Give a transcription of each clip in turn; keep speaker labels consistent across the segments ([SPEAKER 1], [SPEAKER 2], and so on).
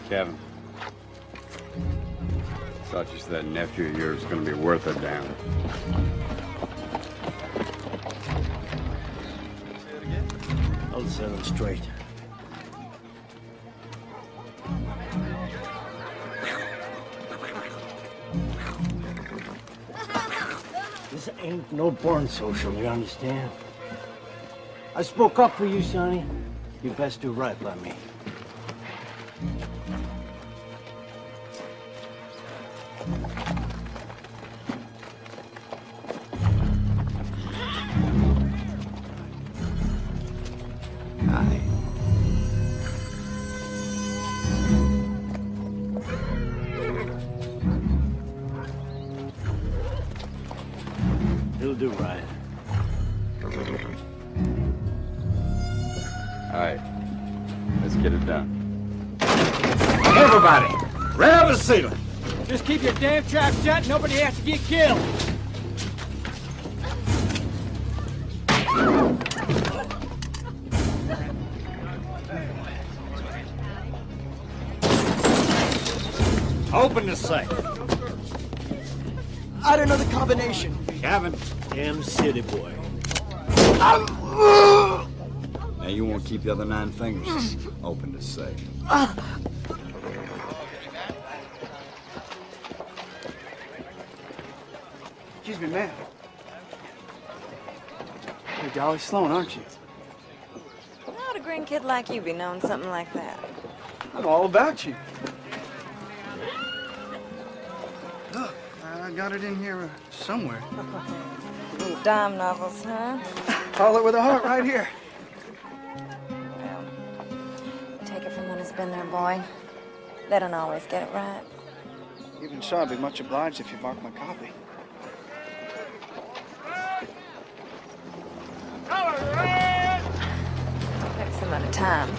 [SPEAKER 1] Kevin. Thought you said that nephew of yours was gonna be worth a damn.
[SPEAKER 2] Say it again?
[SPEAKER 3] I'll set him straight. This ain't no born social, you understand? I spoke up for you, Sonny. You best do right by me. Aye. He'll do right.
[SPEAKER 1] All right, let's get it done.
[SPEAKER 3] Everybody, grab a ceiling.
[SPEAKER 4] Just keep your damn trap shut and nobody has to get killed.
[SPEAKER 3] Open the safe.
[SPEAKER 4] I don't know the combination.
[SPEAKER 3] Kevin, damn city boy.
[SPEAKER 1] Now you won't keep the other 9 fingers. Open the safe.
[SPEAKER 4] Excuse me, ma'am. You're Dolly Sloan, aren't you?
[SPEAKER 5] How would a green kid like you be knowing something like that?
[SPEAKER 4] I'm all about you. Look, I got it in here somewhere.
[SPEAKER 5] Little dime novels, huh?
[SPEAKER 4] Call it with a heart right here.
[SPEAKER 5] Well, take it from one who's been there, boy. They don't always get it right.
[SPEAKER 4] Even so, I'd be much obliged if you marked my copy.
[SPEAKER 5] Maybe some other time.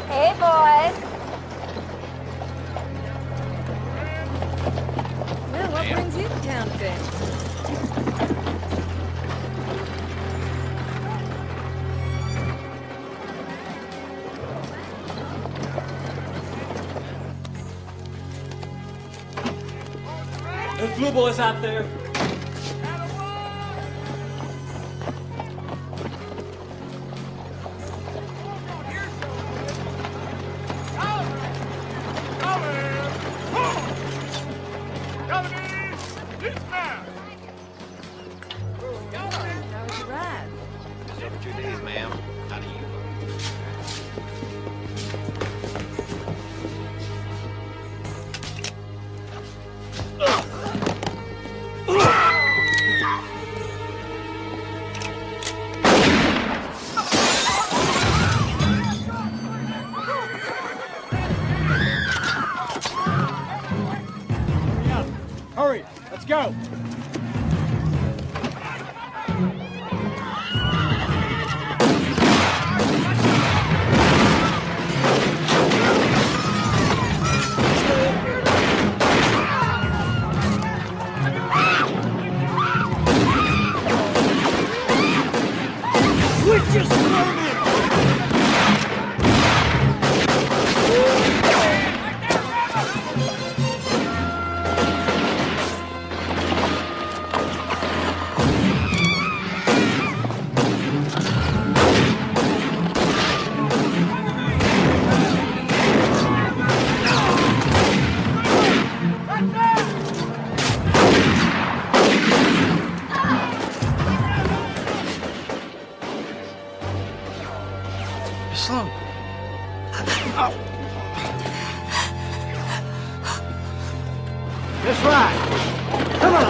[SPEAKER 5] Hey, boys. Well, what brings you to town today?
[SPEAKER 4] Those blue boys out there. Hurry, let's go.
[SPEAKER 3] We just run it.
[SPEAKER 4] Sloan.
[SPEAKER 3] That's right. Come on.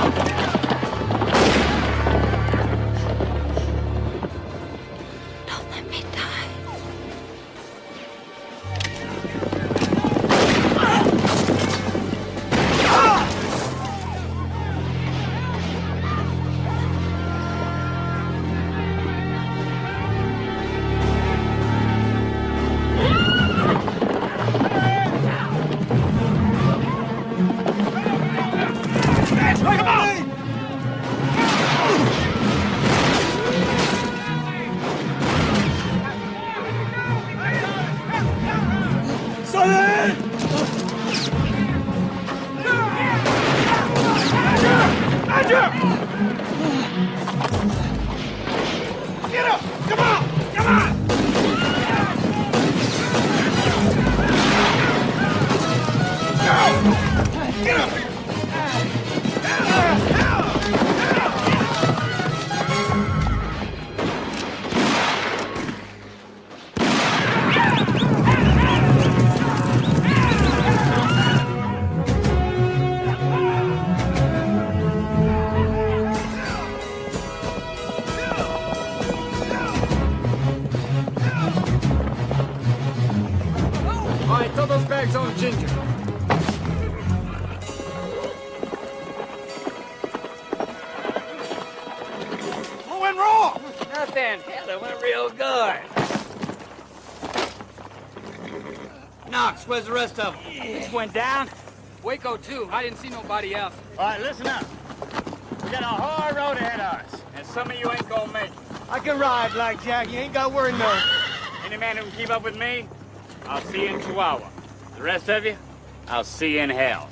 [SPEAKER 5] Don't let me die.
[SPEAKER 4] Come on!
[SPEAKER 2] Nothing. Hell, it went real good.
[SPEAKER 1] Knox, where's the rest of them?
[SPEAKER 2] This went down. Waco, too. I didn't see nobody else.
[SPEAKER 3] All right, listen up. We got a hard road ahead of us.
[SPEAKER 2] And some of you ain't gonna make it.
[SPEAKER 3] I can ride, Blackjack. You ain't got to worry, no.
[SPEAKER 2] Any man who can keep up with me, I'll see you in Chihuahua. The rest of you, I'll see you in hell.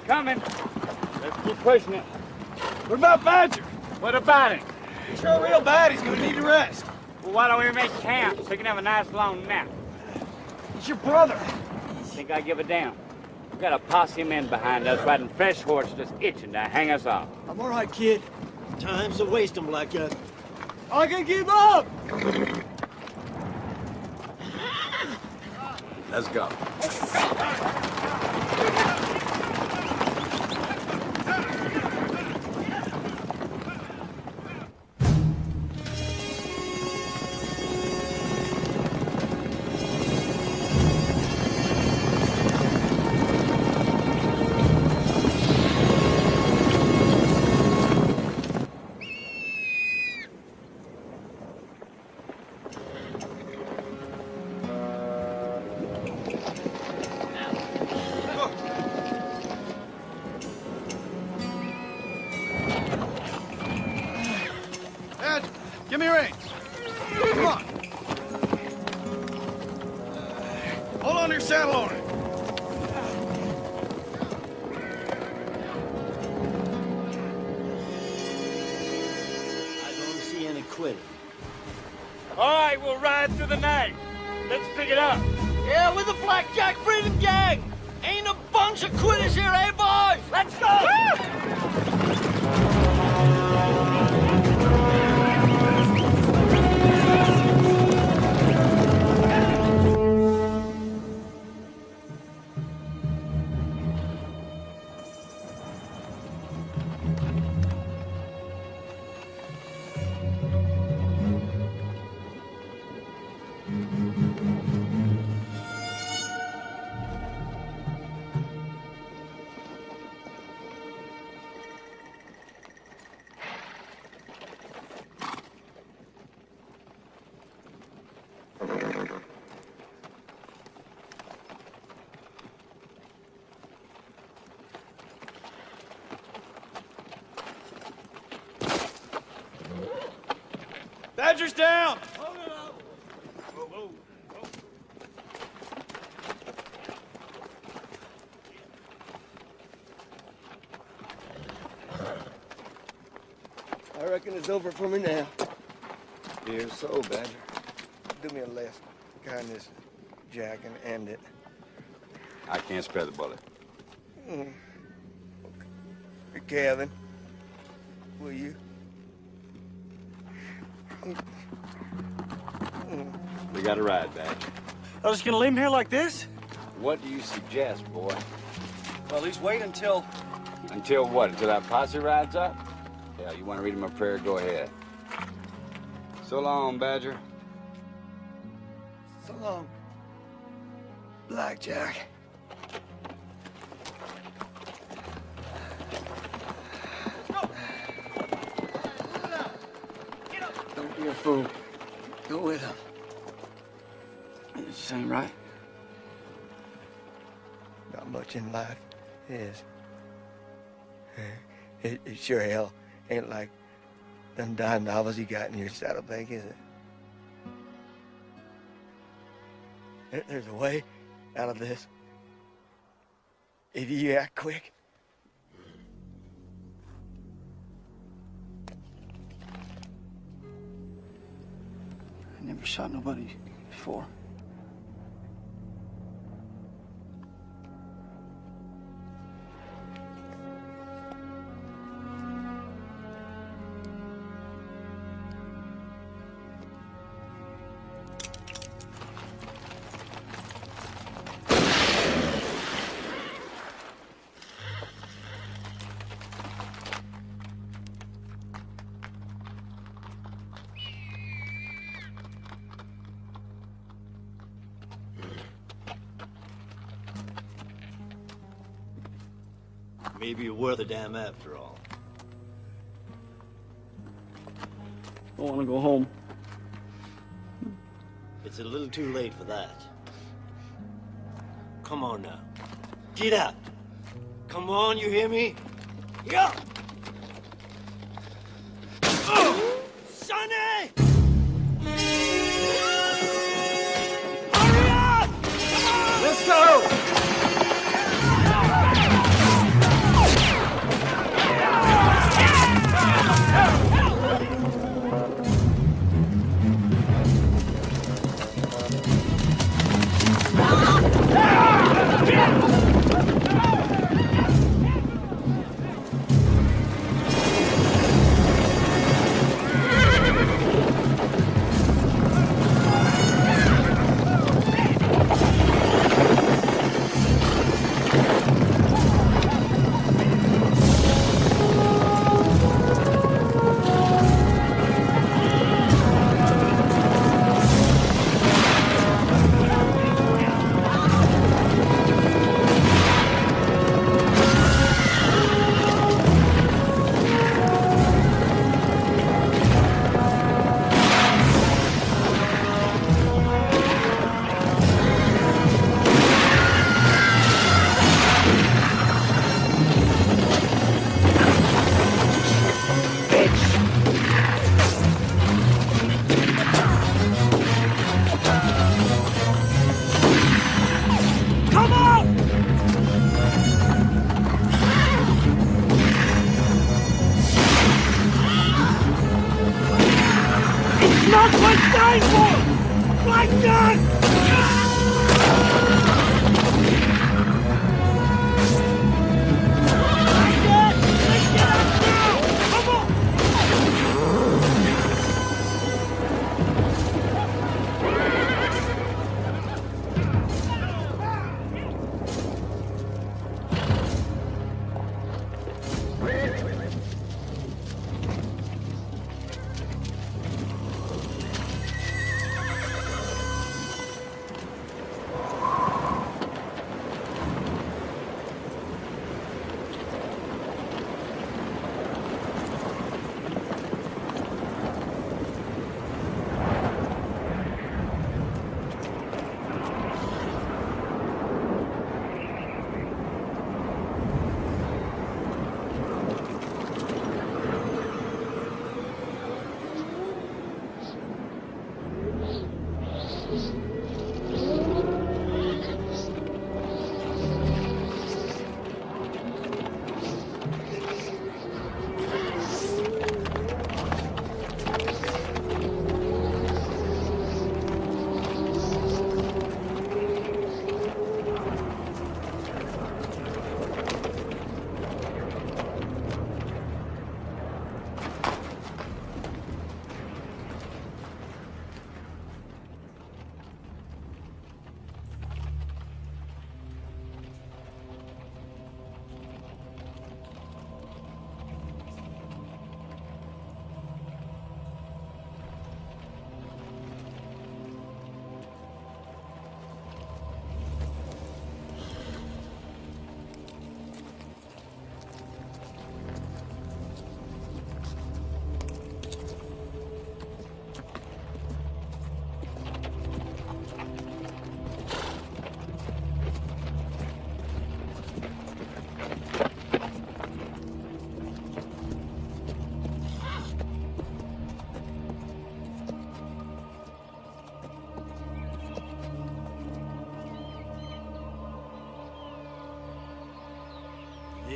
[SPEAKER 2] Coming. Let's keep pushing it.
[SPEAKER 3] What about Badger?
[SPEAKER 2] What about it?
[SPEAKER 3] He's sure real bad. He's gonna need to rest.
[SPEAKER 2] Well, why don't we make camp so he can have a nice long nap?
[SPEAKER 3] He's your brother.
[SPEAKER 2] Think I give a damn? We got a posse of men behind us riding fresh horse just itching to hang us off.
[SPEAKER 3] I'm all right, kid. Time's a wasting, Blackjack. I can keep up.
[SPEAKER 1] Let's go.
[SPEAKER 4] Give me your reins. Come on. Hold on to your saddle owner.
[SPEAKER 3] I don't see any quitting.
[SPEAKER 2] All right, we'll ride through the night. Let's pick it up.
[SPEAKER 3] Yeah, with the Blackjack Freedom Gang. Ain't a bunch of quitters here, eh, boys?
[SPEAKER 2] Let's go!
[SPEAKER 3] Badger's down.
[SPEAKER 6] I reckon it's over for me now.
[SPEAKER 1] Here's so, Badger.
[SPEAKER 6] Do me a last kindness, Jack, and end it.
[SPEAKER 1] I can't spare the bullet.
[SPEAKER 6] Okay. Kevin, will you?
[SPEAKER 1] We got a ride, Badger.
[SPEAKER 3] I was gonna leave him here like this?
[SPEAKER 1] What do you suggest, boy?
[SPEAKER 3] Well, at least wait until...
[SPEAKER 1] Until what? Until that posse rides up? Yeah, you want to read him a prayer, go ahead. So long, Badger.
[SPEAKER 6] So long, Blackjack.
[SPEAKER 3] Don't be a fool. Go with him. This ain't right.
[SPEAKER 6] Not much in life is. It sure hell ain't like them dime novels you got in your saddlebag, is it? There's a way out of this. If you act quick.
[SPEAKER 4] I never shot nobody before.
[SPEAKER 3] Maybe you're worth a damn after all.
[SPEAKER 4] I want to go home.
[SPEAKER 3] It's a little too late for that. Come on now. Get out. Come on, you hear me? Yeah. Oh, Sonny! Hurry up! Let's go!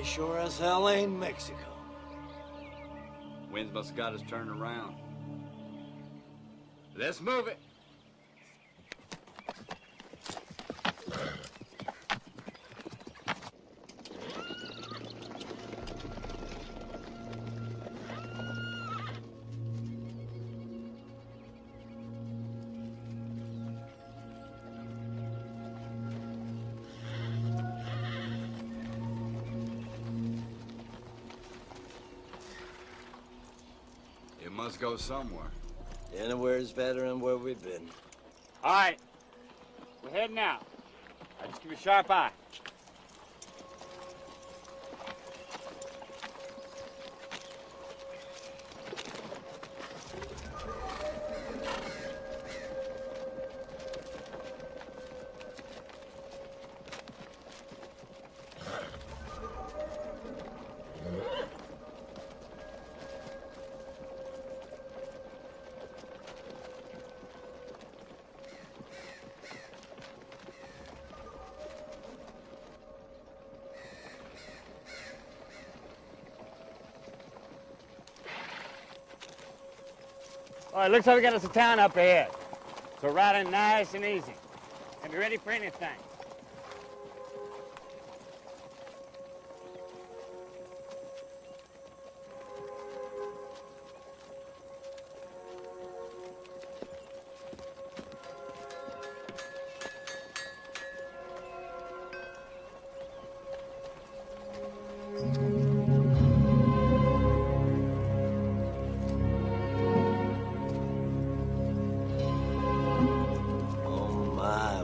[SPEAKER 3] It sure as hell ain't Mexico.
[SPEAKER 1] Winds must have got us turned around. Let's move it. It must go somewhere.
[SPEAKER 3] Anywhere's better than where we've been.
[SPEAKER 2] All right. We're heading out. Now just keep a sharp eye. All right, looks like we got us a town up ahead. So ride in nice and easy. And be ready for anything.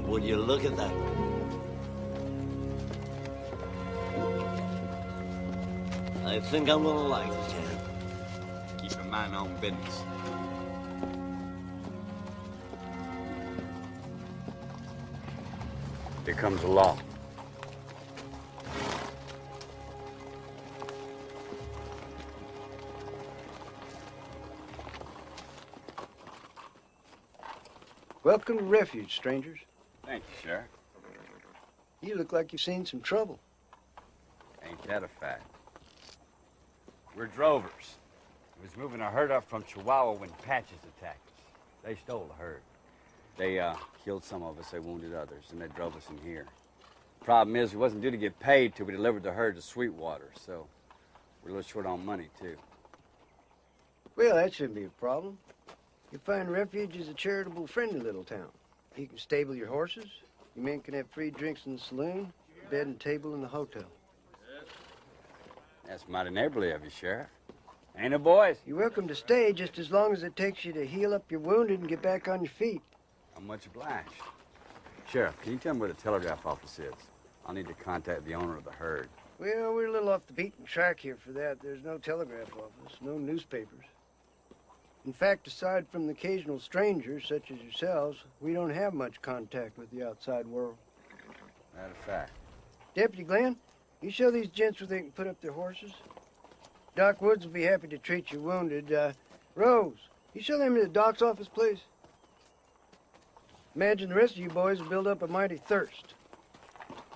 [SPEAKER 3] Would you look at that? I think I'm gonna like it, Jan.
[SPEAKER 1] Keep in mind your own business.
[SPEAKER 2] Here comes the law.
[SPEAKER 4] Welcome to Refuge, strangers.
[SPEAKER 1] Thank you, Sheriff.
[SPEAKER 4] You look like you've seen some trouble.
[SPEAKER 1] Ain't that a fact?
[SPEAKER 2] We're drovers. We was moving a herd up from Chihuahua when Apaches attacked us. They stole the herd.
[SPEAKER 1] They killed some of us, they wounded others, and they drove us in here. Problem is, we wasn't due to get paid till we delivered the herd to Sweetwater, so we're a little short on money, too.
[SPEAKER 4] Well, that shouldn't be a problem. You'll find Refuge is a charitable, friendly little town. You can stable your horses. You men can have free drinks in the saloon, bed and table in the hotel.
[SPEAKER 1] That's mighty neighborly of you, Sheriff.
[SPEAKER 2] Ain't it, boys?
[SPEAKER 4] You're welcome to stay just as long as it takes you to heal up your wounded and get back on your feet.
[SPEAKER 1] I'm much obliged. Sheriff, can you tell me where the telegraph office is? I'll need to contact the owner of the herd.
[SPEAKER 4] Well, we're a little off the beaten track here for that. There's no telegraph office, no newspapers. In fact, aside from the occasional strangers, such as yourselves, we don't have much contact with the outside world.
[SPEAKER 1] Matter of fact.
[SPEAKER 4] Deputy Glenn, you show these gents where they can put up their horses? Doc Woods will be happy to treat you wounded. Rose, you show them to the doc's office, please? Imagine the rest of you boys will build up a mighty thirst.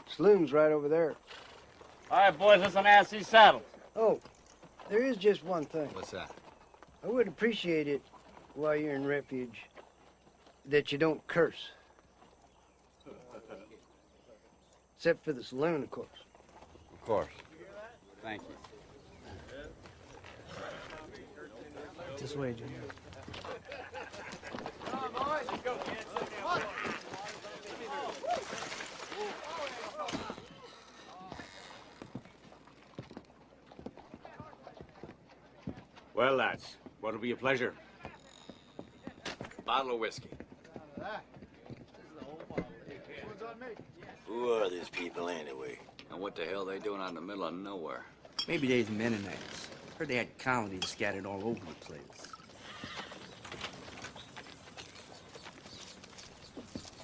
[SPEAKER 4] Saloon's right over there.
[SPEAKER 2] All right, boys, let's unhast these saddles.
[SPEAKER 4] Oh, there is just one thing.
[SPEAKER 1] What's that?
[SPEAKER 4] I would appreciate it while you're in Refuge that you don't curse. Except for the saloon, of course.
[SPEAKER 1] Of course. Thank you.
[SPEAKER 7] This way, Junior.
[SPEAKER 2] Well, lads, what'll be a pleasure?
[SPEAKER 1] Bottle of whiskey.
[SPEAKER 3] Who are these people anyway?
[SPEAKER 1] And what the hell they doing out in the middle of nowhere?
[SPEAKER 7] Maybe they's Mennonites. Heard they had colonies scattered all over the place.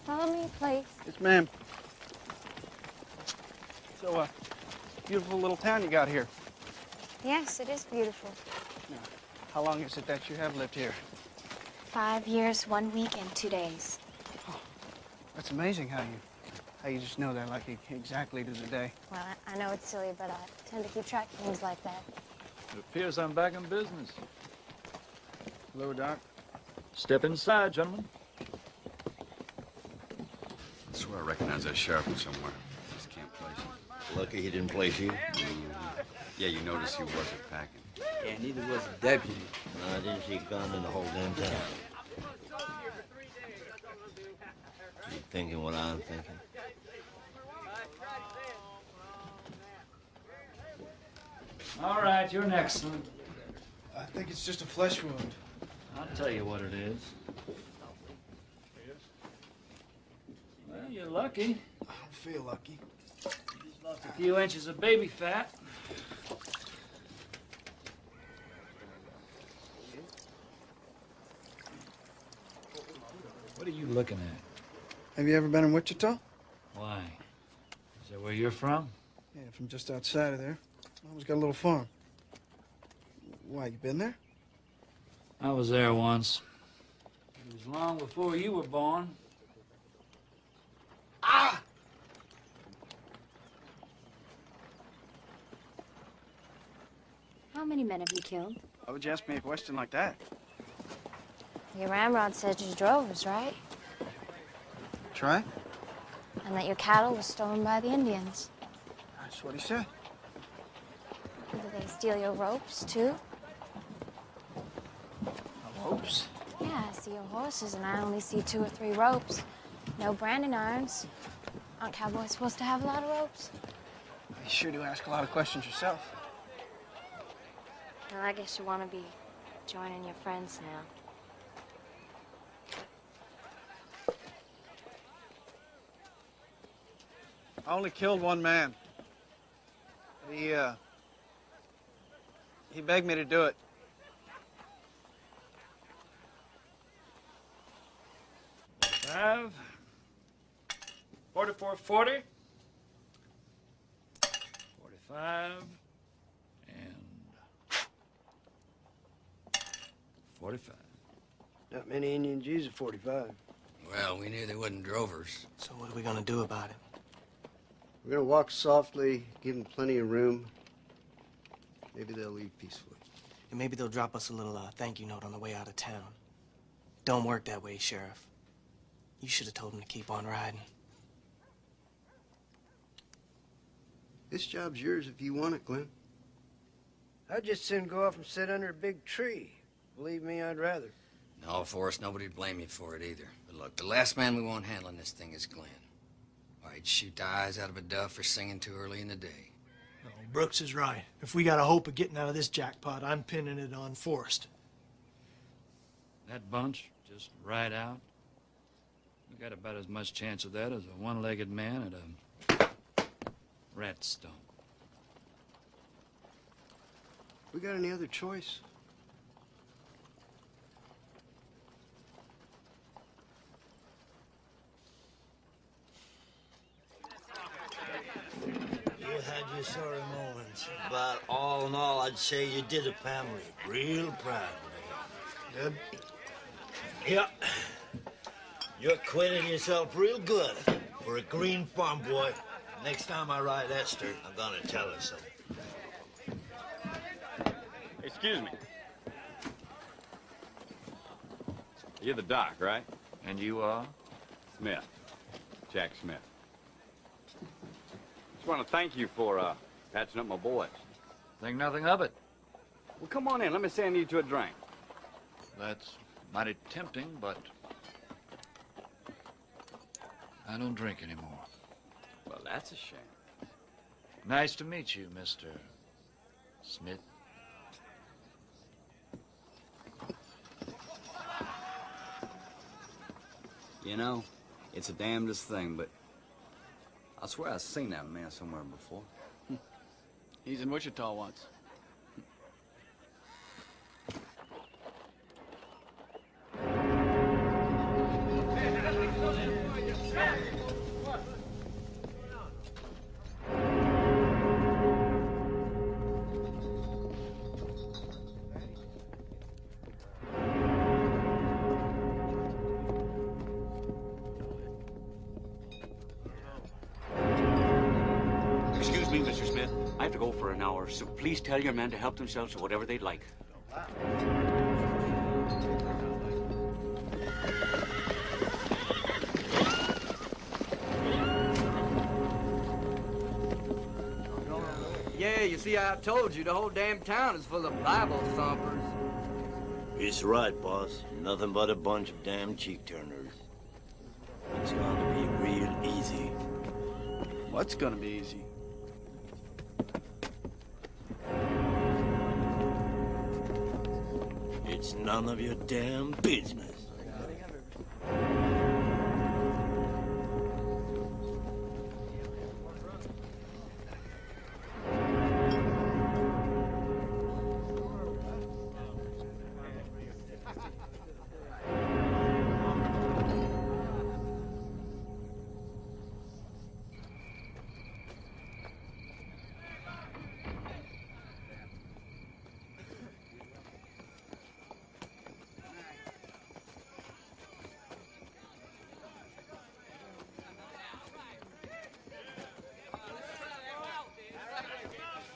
[SPEAKER 5] Follow me, please.
[SPEAKER 4] Yes, ma'am. So, beautiful little town you got here.
[SPEAKER 5] Yes, it is beautiful.
[SPEAKER 4] How long is it that you have lived here?
[SPEAKER 5] 5 years, 1 week, and 2 days.
[SPEAKER 4] That's amazing how
[SPEAKER 8] How you just know that, like, exactly to the day?
[SPEAKER 5] Well, I know it's silly, but I tend to keep track of things like that.
[SPEAKER 9] It appears I'm back in business.
[SPEAKER 8] Hello, Doc.
[SPEAKER 9] Step inside, gentlemen.
[SPEAKER 2] I swear I recognize that sheriff from somewhere. Just can't place him.
[SPEAKER 3] Lucky he didn't place you.
[SPEAKER 2] Yeah, you notice he wasn't packing.
[SPEAKER 7] Yeah, neither was the deputy.
[SPEAKER 3] No, I didn't see a gun in the whole damn town. You thinking what I'm thinking?
[SPEAKER 9] All right, you're next, son.
[SPEAKER 8] I think it's just a flesh wound.
[SPEAKER 9] I'll tell you what it is. Well, you're lucky.
[SPEAKER 8] I don't feel lucky.
[SPEAKER 9] Just lost a few inches of baby fat. What are you looking at?
[SPEAKER 8] Have you ever been in Wichita?
[SPEAKER 9] Why? Is that where you're from?
[SPEAKER 8] Yeah, from just outside of there. Mama's got a little farm. Why, you been there?
[SPEAKER 9] I was there once. It was long before you were born.
[SPEAKER 8] Ah!
[SPEAKER 5] How many men have you killed?
[SPEAKER 8] Why would you ask me a question like that?
[SPEAKER 5] Your ramrod said you drove us, right?
[SPEAKER 8] Try?
[SPEAKER 5] And that your cattle was stolen by the Indians.
[SPEAKER 8] That's what he said.
[SPEAKER 5] Did they steal your ropes, too?
[SPEAKER 8] Ropes?
[SPEAKER 5] Yeah, I see your horses, and I only see 2 or 3 ropes. No branding irons. Aren't cowboys supposed to have a lot of ropes?
[SPEAKER 8] You sure do ask a lot of questions yourself.
[SPEAKER 5] Well, I guess you want to be joining your friends now.
[SPEAKER 8] I only killed one man. He begged me to do it.
[SPEAKER 9] Five. 4440. 45. And 45.
[SPEAKER 4] Not many Indians use a 45.
[SPEAKER 7] Well, we knew they wasn't drovers.
[SPEAKER 6] So what are we gonna do about it?
[SPEAKER 4] We're gonna walk softly, give them plenty of room. Maybe they'll leave peacefully.
[SPEAKER 6] And maybe they'll drop us a little thank you note on the way out of town. Don't work that way, Sheriff. You should have told them to keep on riding.
[SPEAKER 4] This job's yours if you want it, Glenn. I'd just soon go off and sit under a big tree. Believe me, I'd rather.
[SPEAKER 7] No, Forrest, nobody'd blame you for it either. But look, the last man we want handling this thing is Glenn. Or he'd shoot the eyes out of a dove for singing too early in the day.
[SPEAKER 10] No, Brooks is right. If we got a hope of getting out of this jackpot, I'm pinning it on Forrest.
[SPEAKER 9] That bunch, just right out. We got about as much chance of that as a one-legged man at a rat stump.
[SPEAKER 4] We got any other choice?
[SPEAKER 3] You had your sorry moments, but all in all, I'd say you did a family real proud today.
[SPEAKER 4] Did?
[SPEAKER 3] Yeah. You acquitted yourself real good for a green farm boy. Next time I ride Esther, I'm gonna tell her so.
[SPEAKER 2] Excuse me. You're the doc, right?
[SPEAKER 9] And you are?
[SPEAKER 2] Smith. Jack Smith. Just want to thank you for patching up my boys.
[SPEAKER 9] Think nothing of it.
[SPEAKER 2] Well, come on in. Let me send you to a drink.
[SPEAKER 9] That's mighty tempting, but I don't drink anymore.
[SPEAKER 2] Well, that's a shame.
[SPEAKER 9] Nice to meet you, Mr. Smith.
[SPEAKER 1] You know, it's a damnedest thing, but I swear I've seen that man somewhere before.
[SPEAKER 8] He's in Wichita once.
[SPEAKER 11] me, Mr. Smith. I have to go for an hour, so please tell your men to help themselves to whatever they'd like.
[SPEAKER 12] Yeah, you see, I told you the whole damn town is full of Bible thumpers.
[SPEAKER 3] He's right, boss. Nothing but a bunch of damn cheek turners. It's gonna be real easy.
[SPEAKER 8] What's gonna be easy?
[SPEAKER 3] It's none of your damn business.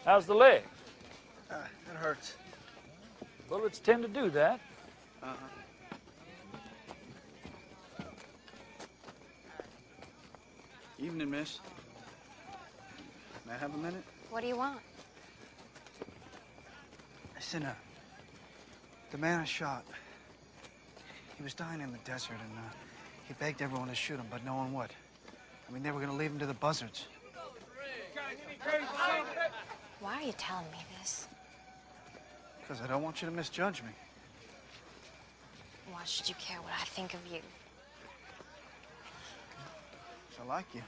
[SPEAKER 9] How's the leg?
[SPEAKER 8] It hurts.
[SPEAKER 9] Bullets tend to do that.
[SPEAKER 8] Uh-huh. Evening, miss. May I have a minute?
[SPEAKER 5] What do you want?
[SPEAKER 8] Listen, the man I shot, he was dying in the desert, and he begged everyone to shoot him, but no one would. I mean, they were gonna leave him to the buzzards.
[SPEAKER 5] Why are you telling me this?
[SPEAKER 8] Because I don't want you to misjudge me.
[SPEAKER 5] Why should you care what I think of you?
[SPEAKER 8] 'Cause I like you.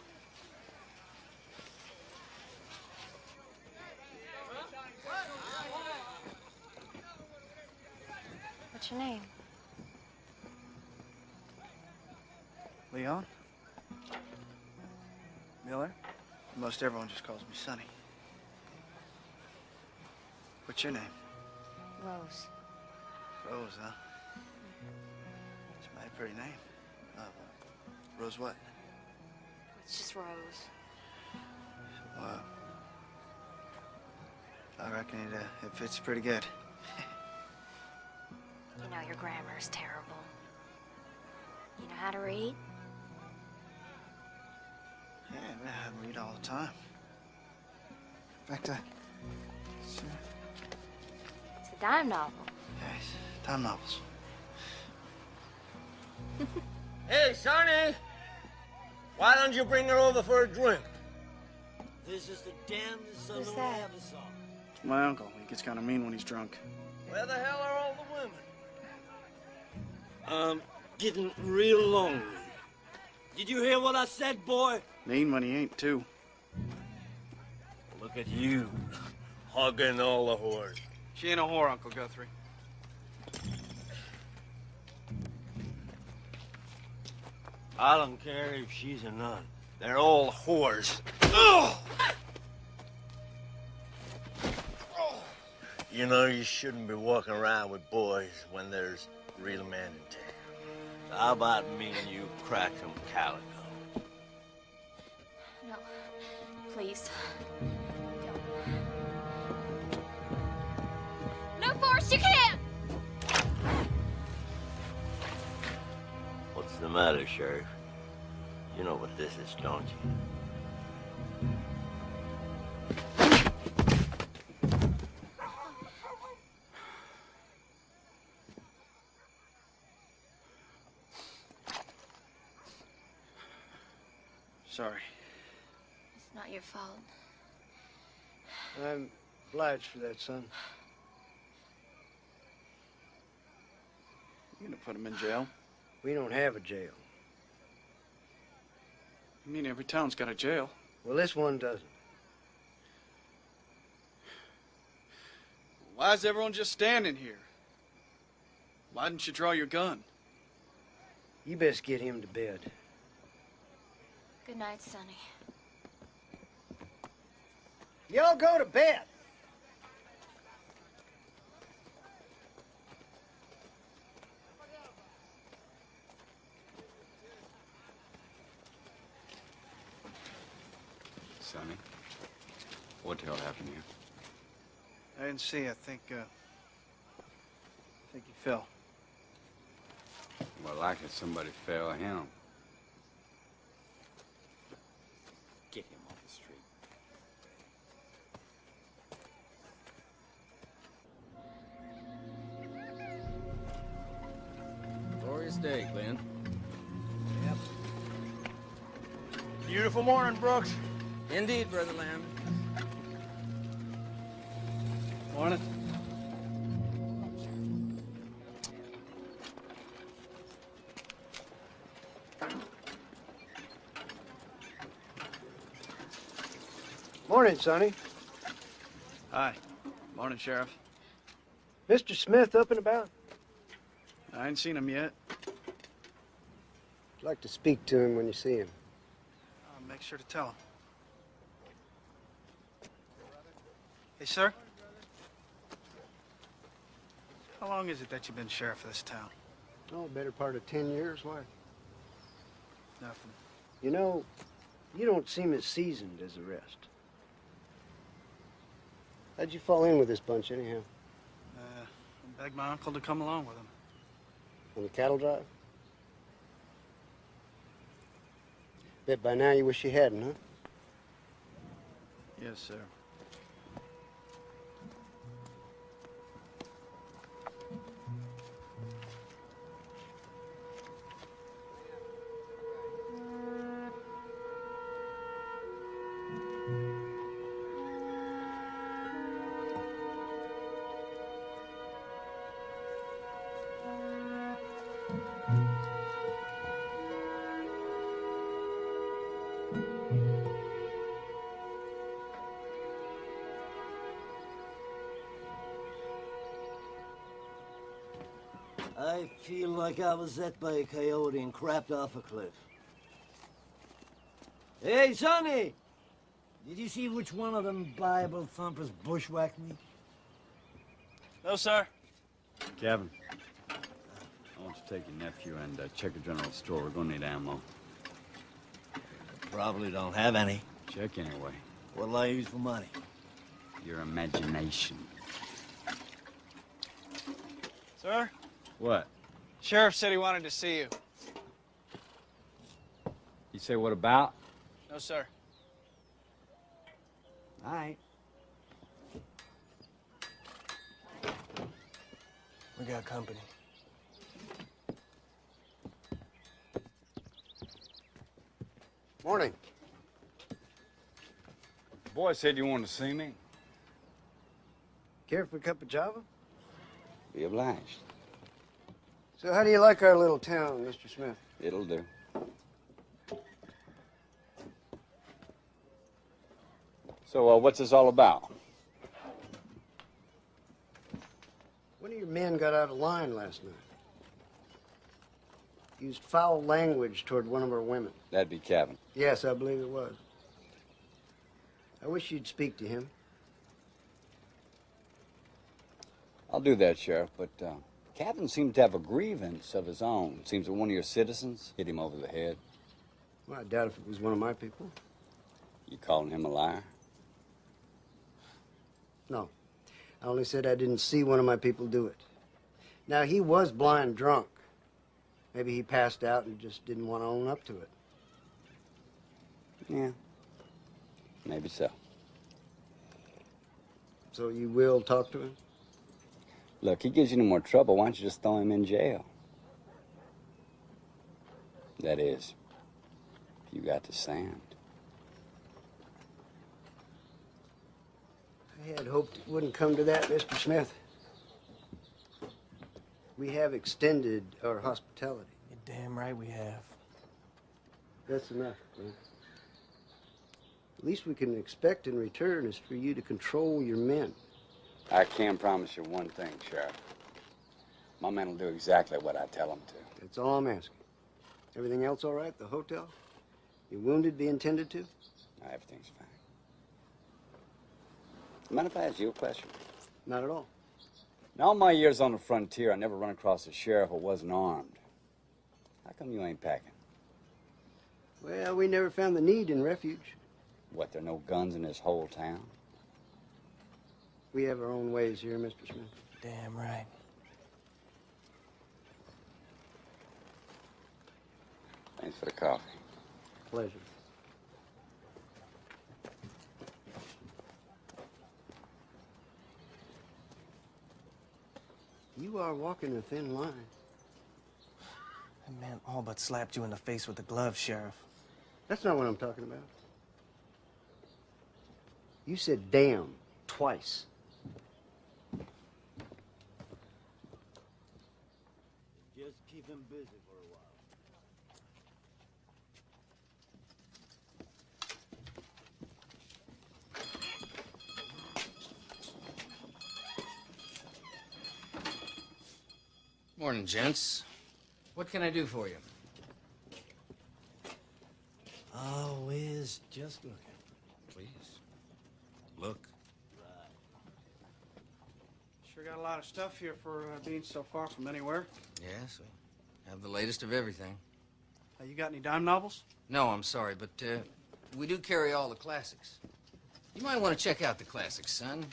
[SPEAKER 5] What's your name?
[SPEAKER 8] Leon? Miller? Most everyone just calls me Sonny. What's your name?
[SPEAKER 5] Rose.
[SPEAKER 8] Rose, huh? It's a mighty pretty name. Rose what?
[SPEAKER 5] It's just Rose.
[SPEAKER 8] Well, I reckon it fits pretty good.
[SPEAKER 5] You know your grammar is terrible. You know how to read?
[SPEAKER 8] Yeah, I read all the time. In fact,
[SPEAKER 5] It's a dime novel.
[SPEAKER 8] yes, time novels.
[SPEAKER 3] Hey, Sonny! Why don't you bring her over for a drink? This is the damnedest son
[SPEAKER 5] Who's
[SPEAKER 3] of
[SPEAKER 5] that?
[SPEAKER 3] I ever saw.
[SPEAKER 8] It's my uncle. He gets kind of mean when he's drunk.
[SPEAKER 3] Where the hell are all the women? I'm getting real lonely. Did you hear what I said, boy?
[SPEAKER 8] Mean when he ain't, too.
[SPEAKER 3] Look at you, hugging all the whores.
[SPEAKER 8] She ain't a whore, Uncle Guthrie.
[SPEAKER 3] I don't care if she's a nun. They're all whores. Ugh! You know, you shouldn't be walking around with boys when there's real men in town. So how about me and you crack some calico?
[SPEAKER 5] No. Please. No force, you can't!
[SPEAKER 3] What's the matter, Sheriff? You know what this is, don't you?
[SPEAKER 8] Sorry.
[SPEAKER 5] It's not your fault.
[SPEAKER 4] I'm obliged for that, son.
[SPEAKER 8] You gonna put him in jail?
[SPEAKER 4] We don't have a jail.
[SPEAKER 8] You mean every town's got a jail?
[SPEAKER 4] Well, this one doesn't.
[SPEAKER 8] Why is everyone just standing here? Why didn't you draw your gun?
[SPEAKER 4] You best get him to bed.
[SPEAKER 5] Good night, Sonny.
[SPEAKER 4] Y'all go to bed.
[SPEAKER 1] Sonny,
[SPEAKER 2] What the hell happened here?
[SPEAKER 8] I didn't see. I think he fell.
[SPEAKER 2] Well, likely somebody fell him.
[SPEAKER 11] Get him off the street.
[SPEAKER 12] Glorious day, Glenn.
[SPEAKER 10] Yep. Beautiful morning, Brooks.
[SPEAKER 12] Indeed, Brother Lamb.
[SPEAKER 10] Morning.
[SPEAKER 4] Morning, Sonny.
[SPEAKER 8] Hi. Morning, Sheriff.
[SPEAKER 4] Mr. Smith up and about?
[SPEAKER 8] I ain't seen him yet.
[SPEAKER 4] I'd like to speak to him when you see him.
[SPEAKER 8] I'll make sure to tell him. Hey, sir. How long is it that you've been sheriff of this town?
[SPEAKER 4] Oh, better part of 10 years. Why?
[SPEAKER 8] Nothing.
[SPEAKER 4] You know, you don't seem as seasoned as the rest. How'd you fall in with this bunch, anyhow?
[SPEAKER 8] I begged my uncle to come along with him.
[SPEAKER 4] On the cattle drive? Bet by now you wish you hadn't, huh?
[SPEAKER 8] Yes, sir.
[SPEAKER 3] I feel like I was et by a coyote and crapped off a cliff. Hey, Sonny! Did you see which one of them Bible thumpers bushwhacked me?
[SPEAKER 8] No, sir.
[SPEAKER 2] Kevin, I want you to take your nephew and check the general store. We're gonna need ammo.
[SPEAKER 3] Probably don't have any.
[SPEAKER 2] Check anyway.
[SPEAKER 3] What'll I use for money?
[SPEAKER 2] Your imagination.
[SPEAKER 8] Sir?
[SPEAKER 2] What?
[SPEAKER 8] Sheriff said he wanted to see you.
[SPEAKER 2] You say what about?
[SPEAKER 8] No, sir.
[SPEAKER 3] All right.
[SPEAKER 6] We got company.
[SPEAKER 4] Morning.
[SPEAKER 2] The boy said you wanted to see me.
[SPEAKER 4] Care for a cup of java?
[SPEAKER 1] Be obliged.
[SPEAKER 4] So how do you like our little town, Mr. Smith?
[SPEAKER 1] It'll do. So, what's this all about?
[SPEAKER 4] One of your men got out of line last night. Used foul language toward one of our women.
[SPEAKER 1] That'd be Kevin.
[SPEAKER 4] Yes, I believe it was. I wish you'd speak to him.
[SPEAKER 1] I'll do that, Sheriff, but Kevin seemed to have a grievance of his own. Seems that one of your citizens hit him over the head.
[SPEAKER 4] Well, I doubt if it was one of my people.
[SPEAKER 1] You calling him a liar?
[SPEAKER 4] No. I only said I didn't see one of my people do it. Now, he was blind drunk. Maybe he passed out and just didn't want to own up to it.
[SPEAKER 1] Yeah. Maybe so.
[SPEAKER 4] So you will talk to him?
[SPEAKER 1] Look, he gives you any more trouble, why don't you just throw him in jail? That is, if you got the sand.
[SPEAKER 4] I had hoped it wouldn't come to that, Mr. Smith. We have extended our hospitality.
[SPEAKER 6] You're damn right we have.
[SPEAKER 4] That's enough, Glenn. The least we can expect in return is for you to control your men.
[SPEAKER 1] I can promise you one thing, Sheriff. My men will do exactly what I tell them to.
[SPEAKER 4] That's all I'm asking. Everything else all right? The hotel? Your wounded being tended to?
[SPEAKER 1] Everything's fine. Mind if I ask you a question?
[SPEAKER 4] Not at all.
[SPEAKER 1] In all my years on the frontier, I never run across a sheriff who wasn't armed. How come you ain't packing?
[SPEAKER 4] Well, we never found the need in refuge.
[SPEAKER 1] What, there are no guns in this whole town?
[SPEAKER 4] We have our own ways here, Mr. Smith.
[SPEAKER 6] Damn right.
[SPEAKER 1] Thanks for the coffee.
[SPEAKER 4] Pleasure. You are walking a thin line.
[SPEAKER 6] That man all but slapped you in the face with the glove, Sheriff.
[SPEAKER 4] That's not what I'm talking about. You said damn twice.
[SPEAKER 3] Just keep him busy for a while.
[SPEAKER 7] Morning, gents. What can I do for you?
[SPEAKER 3] Always just looking.
[SPEAKER 7] Please. Look.
[SPEAKER 8] Sure got a lot of stuff here for being so far from anywhere.
[SPEAKER 7] Yes, we have the latest of everything.
[SPEAKER 8] You got any dime novels?
[SPEAKER 7] No, I'm sorry, but we do carry all the classics. You might want to check out the classics, son.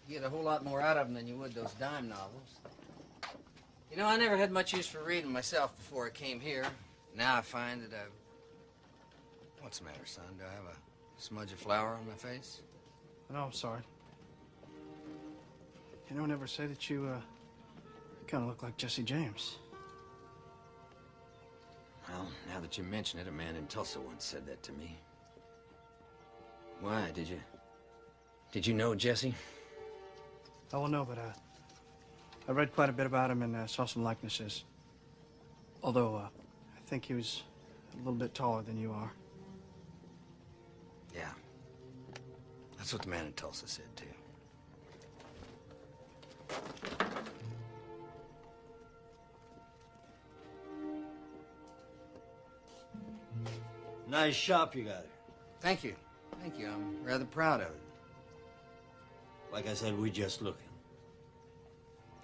[SPEAKER 7] You get a whole lot more out of them than you would those dime novels. You know, I never had much use for reading myself before I came here. Now I find that I've... What's the matter, son? Do I have a smudge of flour on my face?
[SPEAKER 8] No, I'm sorry. You know, never say that you kind of look like Jesse James.
[SPEAKER 7] Well, now that you mention it, a man in Tulsa once said that to me. Why, did you know Jesse?
[SPEAKER 8] Oh, well, no, but I read quite a bit about him and saw some likenesses. Although, I think he was a little bit taller than you are.
[SPEAKER 7] Yeah. That's what the man in Tulsa said, too.
[SPEAKER 3] Nice shop you got here.
[SPEAKER 7] Thank you. Thank you. I'm rather proud of it.
[SPEAKER 3] Like I said, we just looking.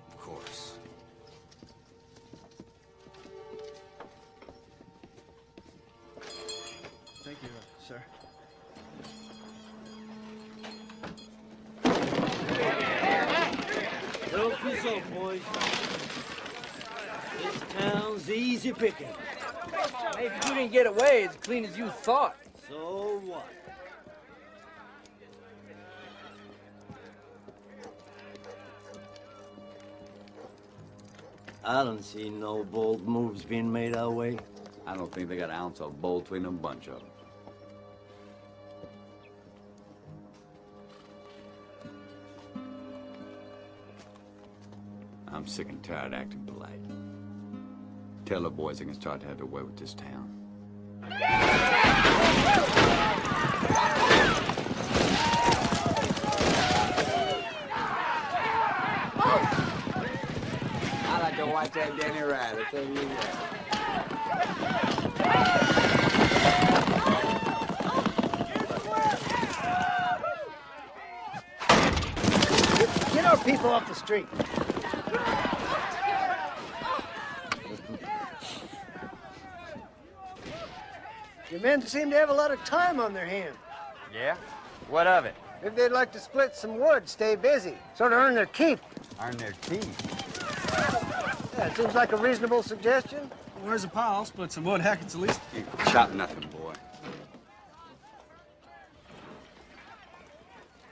[SPEAKER 7] Of course.
[SPEAKER 8] Thank you, sir.
[SPEAKER 3] Don't be so, boys. This town's easy picking.
[SPEAKER 12] Maybe you didn't get away as clean as you thought.
[SPEAKER 3] So what? I don't see no bold moves being made our way.
[SPEAKER 1] I don't think they got an ounce of bold between them bunch of them. I'm sick and tired of acting polite. Tell the boys they can start to have their way with this town. I like to watch that Danny ride. I tell you
[SPEAKER 4] Get our people off the street. Your men seem to have a lot of time on their hands.
[SPEAKER 2] Yeah? What of it?
[SPEAKER 4] If they'd like to split some wood, stay busy, sort of earn their keep.
[SPEAKER 2] Earn their keep.
[SPEAKER 4] Yeah, it seems like a reasonable suggestion.
[SPEAKER 8] Where's the pile? I'll split some wood. Heck, it's at least...
[SPEAKER 1] You chop nothing, boy.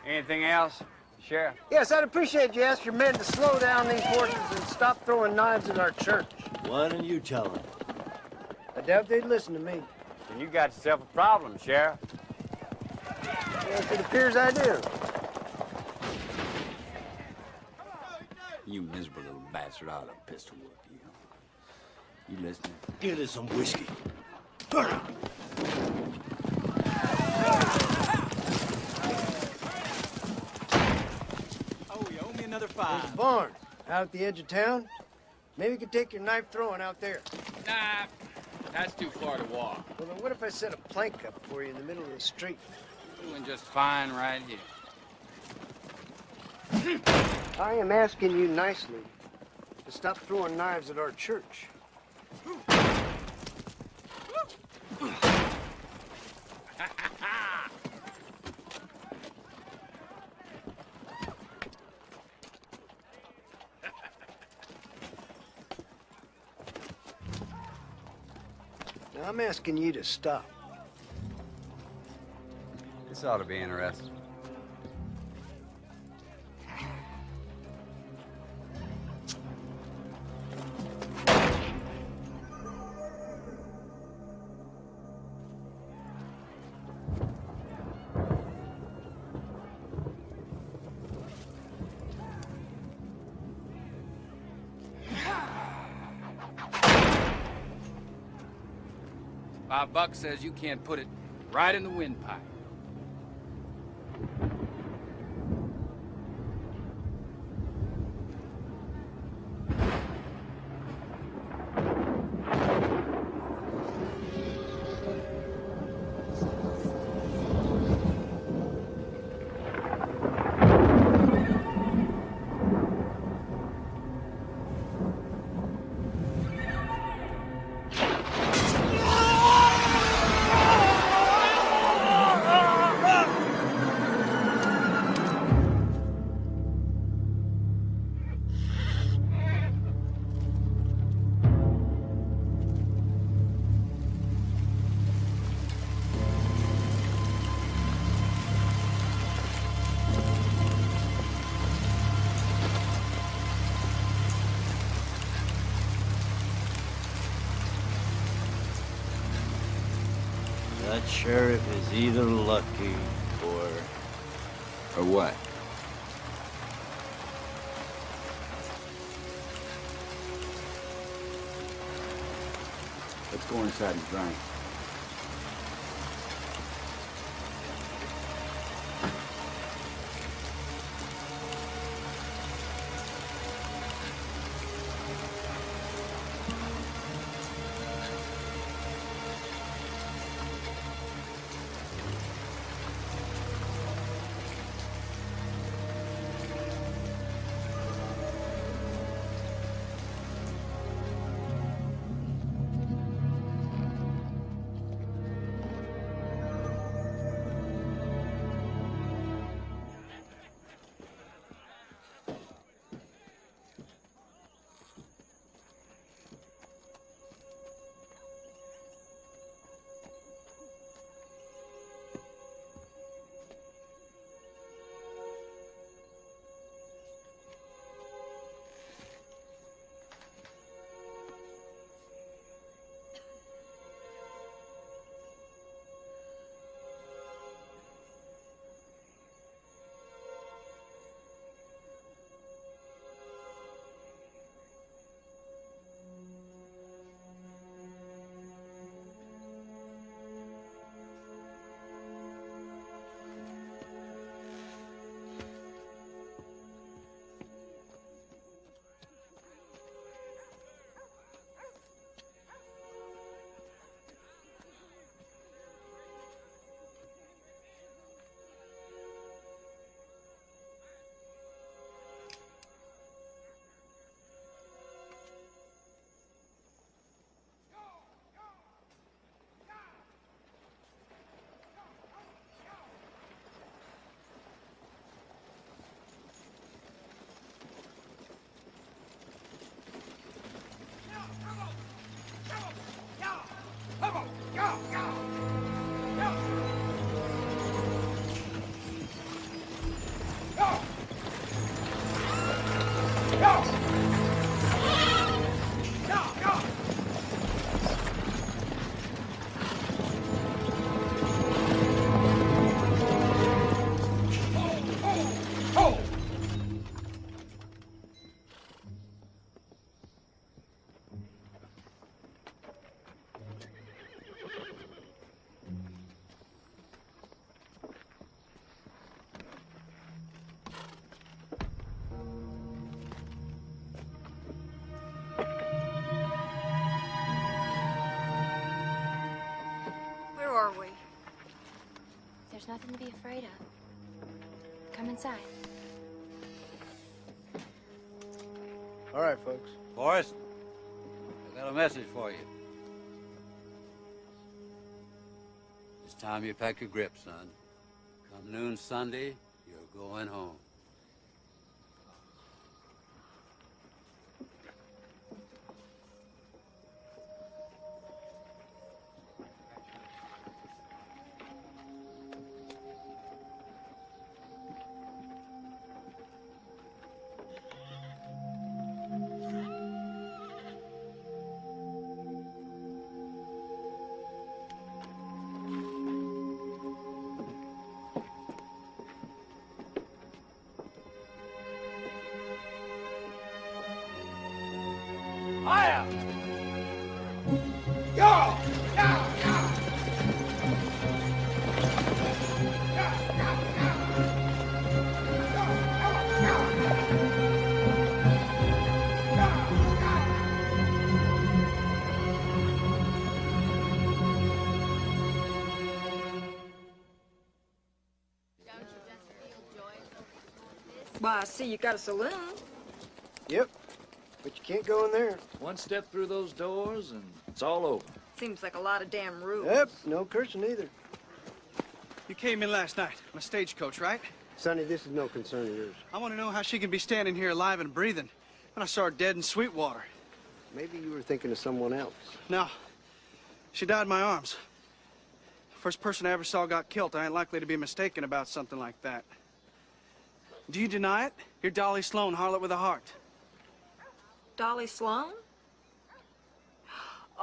[SPEAKER 2] Anything else, Sheriff?
[SPEAKER 4] Yes, I'd appreciate you ask your men to slow down these horses and stop throwing knives at our church.
[SPEAKER 3] Why don't you tell them?
[SPEAKER 4] I doubt they'd listen to me.
[SPEAKER 2] Then you got yourself a problem, Sheriff.
[SPEAKER 4] Yes, it appears I do.
[SPEAKER 1] You miserable little bastard, I ought to pistol whip you. You listening?
[SPEAKER 3] Get us some whiskey.
[SPEAKER 12] Oh, you owe me another
[SPEAKER 4] There's
[SPEAKER 12] $5.
[SPEAKER 4] a barn out at the edge of town. Maybe you could take your knife throwing out there.
[SPEAKER 12] Nah, that's too far to walk.
[SPEAKER 4] Well, then what if I set a plank up for you in the middle of the street?
[SPEAKER 12] Doing just fine right here.
[SPEAKER 4] I am asking you nicely to stop throwing knives at our church. Now, I'm asking you to stop.
[SPEAKER 1] This ought to be interesting.
[SPEAKER 9] $5 says you can't put it right in the windpipe.
[SPEAKER 3] That sheriff is either lucky or what?
[SPEAKER 1] Let's go inside and drink.
[SPEAKER 5] Where are we? There's nothing to be afraid of. Come inside.
[SPEAKER 4] All right, folks.
[SPEAKER 2] Forrest, I got a message for you. It's time you pack your grip, son. Come noon Sunday, you're going home.
[SPEAKER 12] Fire!
[SPEAKER 13] Yo! Yeah! Yeah!
[SPEAKER 14] Why, I see you got a saloon.
[SPEAKER 4] Yep, but you can't go in there.
[SPEAKER 9] One step through those doors and it's all over.
[SPEAKER 14] Seems like a lot of damn rules.
[SPEAKER 4] Yep, no cursing either.
[SPEAKER 8] You came in last night on a stagecoach, right?
[SPEAKER 4] Sonny, this is no concern of yours.
[SPEAKER 8] I want to know how she can be standing here alive and breathing when I saw her dead in Sweetwater.
[SPEAKER 4] Maybe you were thinking of someone else.
[SPEAKER 8] No, she died in my arms. First person I ever saw got killed. I ain't likely to be mistaken about something like that. Do you deny it? You're Dolly Sloan, harlot with a heart.
[SPEAKER 14] Dolly Sloan?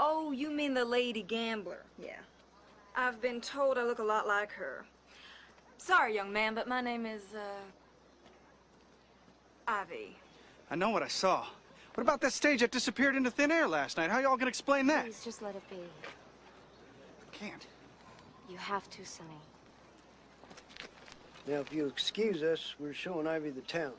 [SPEAKER 14] Oh, you mean the lady gambler. Yeah. I've been told I look a lot like her. Sorry, young man, but my name is, Ivy.
[SPEAKER 8] I know what I saw. What about that stage that disappeared into thin air last night? How y'all gonna explain that?
[SPEAKER 5] Please, just let it be.
[SPEAKER 8] Can't.
[SPEAKER 5] You have to, Sonny.
[SPEAKER 4] Now, if you'll excuse us, we're showing Ivy the town.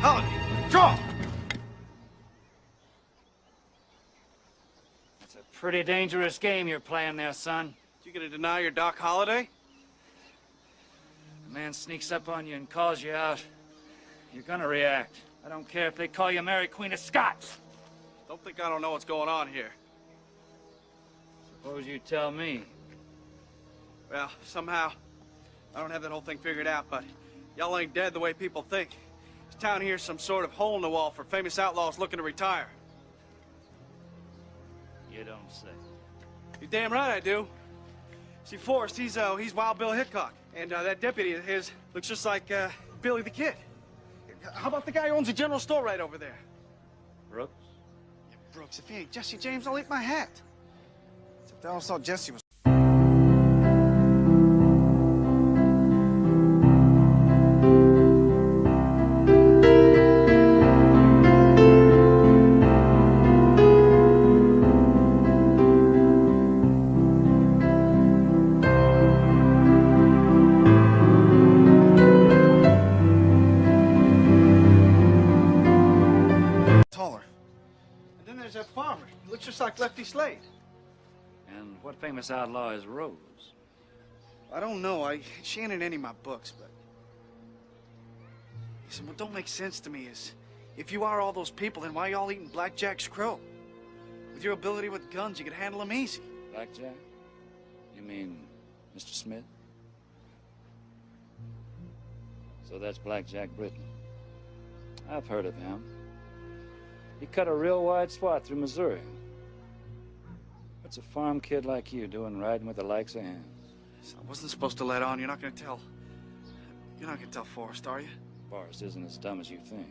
[SPEAKER 8] Holiday, draw!
[SPEAKER 9] It's a pretty dangerous game you're playing there, son.
[SPEAKER 8] You gonna deny your Doc Holliday?
[SPEAKER 9] A man sneaks up on you and calls you out. You're gonna react. I don't care if they call you Mary Queen of Scots.
[SPEAKER 8] Don't think I don't know what's going on here.
[SPEAKER 9] Suppose you tell me.
[SPEAKER 8] Well, somehow, I don't have that whole thing figured out, but y'all ain't dead the way people think. This town here's some sort of hole in the wall for famous outlaws looking to retire.
[SPEAKER 9] You don't say.
[SPEAKER 8] You're damn right I do. See, Forrest, he's Wild Bill Hickok, and that deputy of his looks just like Billy the Kid. How about the guy who owns a general store right over there?
[SPEAKER 9] Brooks?
[SPEAKER 8] Yeah, Brooks, if he ain't Jesse James, I'll eat my hat. Except I always thought Jesse was... That farmer. He looks just like Lefty Slade.
[SPEAKER 9] And what famous outlaw is Rose?
[SPEAKER 8] I don't know. She ain't in any of my books, but... Listen, what don't make sense to me is, if you are all those people, then why y'all eating Blackjack's crow? With your ability with guns, you could handle them easy.
[SPEAKER 9] Blackjack? You mean Mr. Smith? So that's Blackjack Britton. I've heard of him. He cut a real wide swath through Missouri. What's a farm kid like you doing riding with the likes of him?
[SPEAKER 8] I wasn't supposed to let on. You're not gonna tell... You're not gonna tell Forrest, are you?
[SPEAKER 9] Forrest isn't as dumb as you think.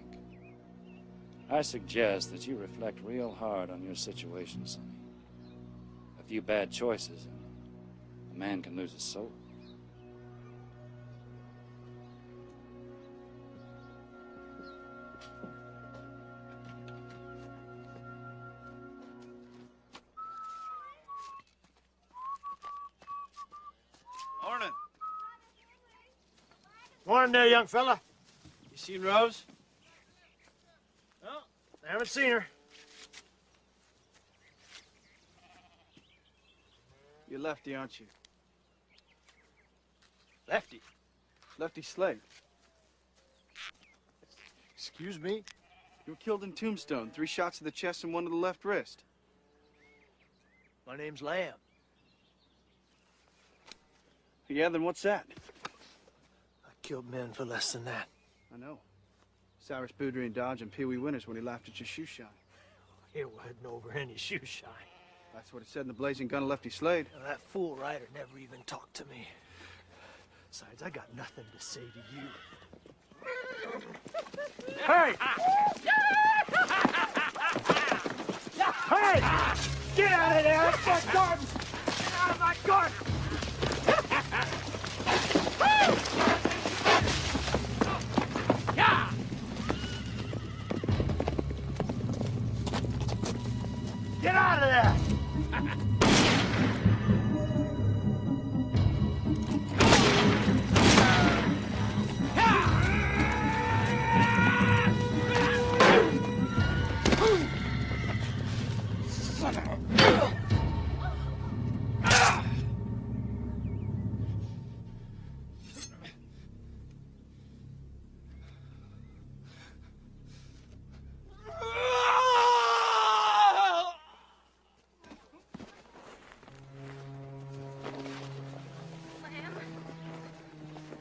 [SPEAKER 9] I suggest that you reflect real hard on your situation, Sonny. A few bad choices, and a man can lose his soul.
[SPEAKER 8] Morning.
[SPEAKER 10] Morning there, young fella.
[SPEAKER 8] You seen Rose?
[SPEAKER 10] No, I haven't seen her.
[SPEAKER 8] You're Lefty, aren't you?
[SPEAKER 10] Lefty?
[SPEAKER 8] Lefty Slade.
[SPEAKER 10] Excuse me?
[SPEAKER 8] You were killed in Tombstone. 3 shots to the chest and 1 to the left wrist.
[SPEAKER 10] My name's Lamb.
[SPEAKER 8] Yeah, then what's that?
[SPEAKER 10] I killed men for less than that.
[SPEAKER 8] I know. Cyrus Boudry and Dodge and Pee Wee Winters when he laughed at your shoe shine.
[SPEAKER 10] It wasn't over any shoe shine.
[SPEAKER 8] That's what it said in the blazing gun of Lefty Slade.
[SPEAKER 10] Now, that fool writer never even talked to me. Besides, I got nothing to say to you.
[SPEAKER 13] Hey! Hey! Get out of there! That's my garden! Get out of my garden! Yeah! Get out of there!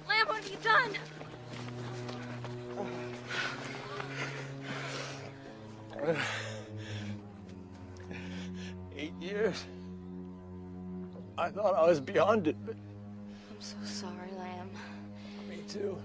[SPEAKER 14] Lamb, what have you done?
[SPEAKER 10] 8 years. I thought I was beyond it, but
[SPEAKER 5] I'm so sorry, Lamb.
[SPEAKER 10] me too.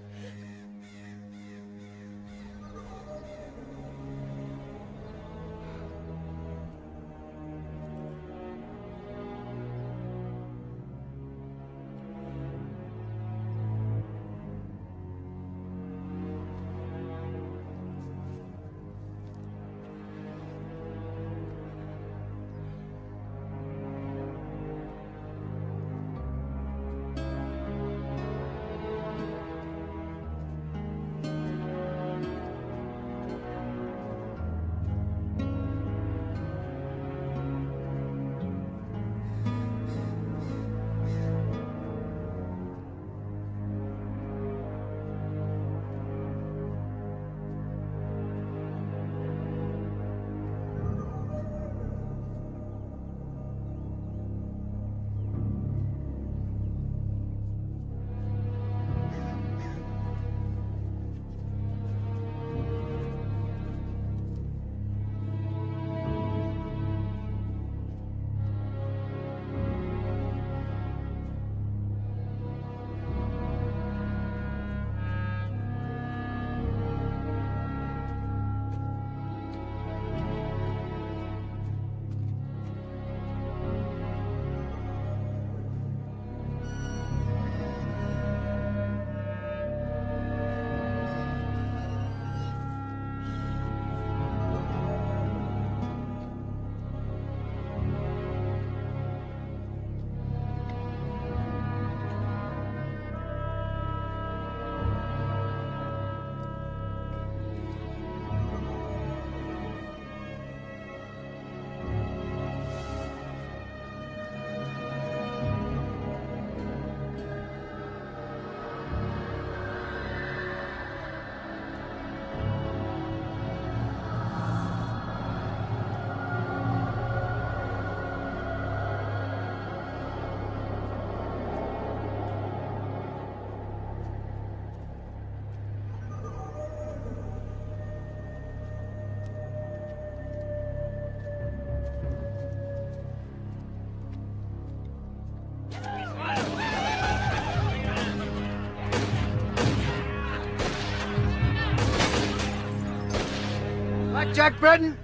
[SPEAKER 4] Jack Breton?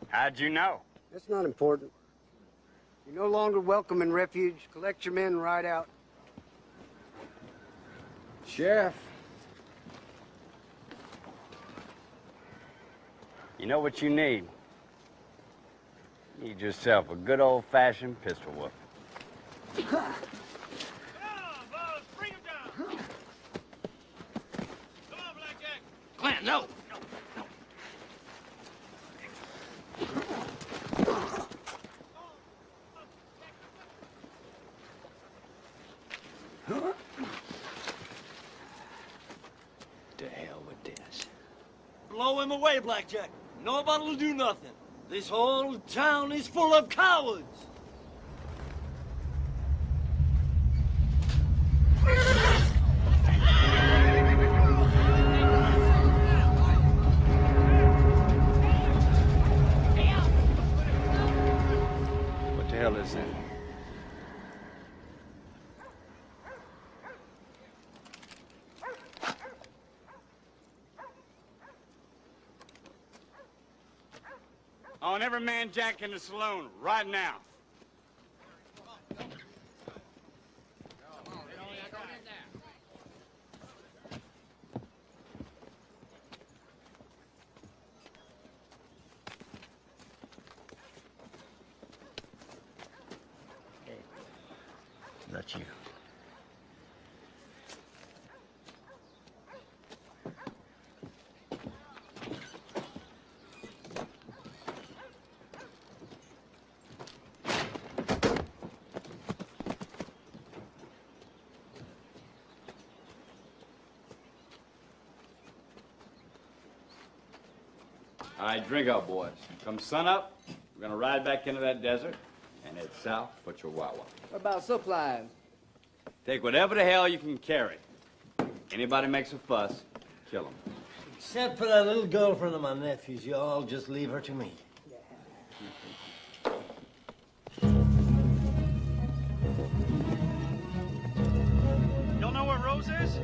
[SPEAKER 2] How'd you know?
[SPEAKER 4] That's not important. You're no longer welcome in refuge. Collect your men and ride out.
[SPEAKER 1] Sheriff. You know what you need? You need yourself a good old-fashioned pistol whoop.
[SPEAKER 3] Glenn, no!
[SPEAKER 10] To hell with this.
[SPEAKER 12] Blow him away, Blackjack. Nobody will do nothing. This whole town is full of cowards.
[SPEAKER 2] I want every man jack in the saloon right now.
[SPEAKER 3] That's you.
[SPEAKER 2] All right, drink up, boys. Come sun up, we're gonna ride back into that desert and head south for Chihuahua.
[SPEAKER 15] What about supplies?
[SPEAKER 2] Take whatever the hell you can carry. Anybody makes a fuss, kill them.
[SPEAKER 3] Except for that little girlfriend of my nephew's, you all just leave her to me.
[SPEAKER 8] Y'all know where Rose is?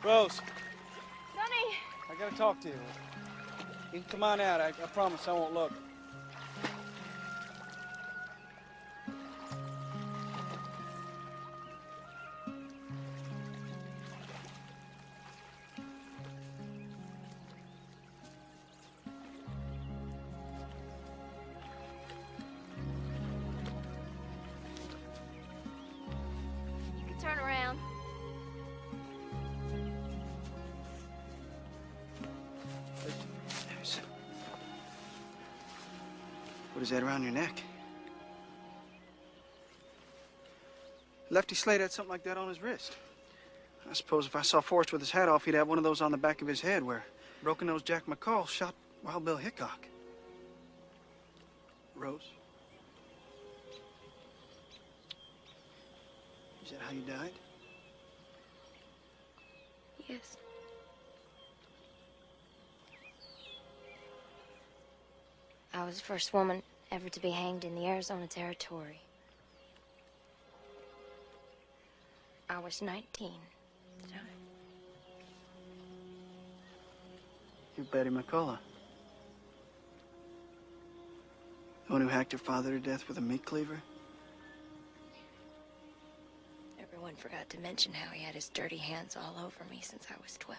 [SPEAKER 8] Rose.
[SPEAKER 5] Sonny!
[SPEAKER 8] I gotta talk to you. You can come on out. I promise I won't look.
[SPEAKER 5] You can turn around.
[SPEAKER 8] What is that around your neck? Lefty Slade had something like that on his wrist. I suppose if I saw Forrest with his hat off, he'd have one of those on the back of his head where broken-nosed Jack McCall shot Wild Bill Hickok. Rose? Is that how you died?
[SPEAKER 5] Yes. I was the first woman ever to be hanged in the Arizona Territory. I was 19 at the time.
[SPEAKER 8] You're Betty McCullough. The one who hacked your father to death with a meat cleaver?
[SPEAKER 5] Everyone forgot to mention how he had his dirty hands all over me since I was 12.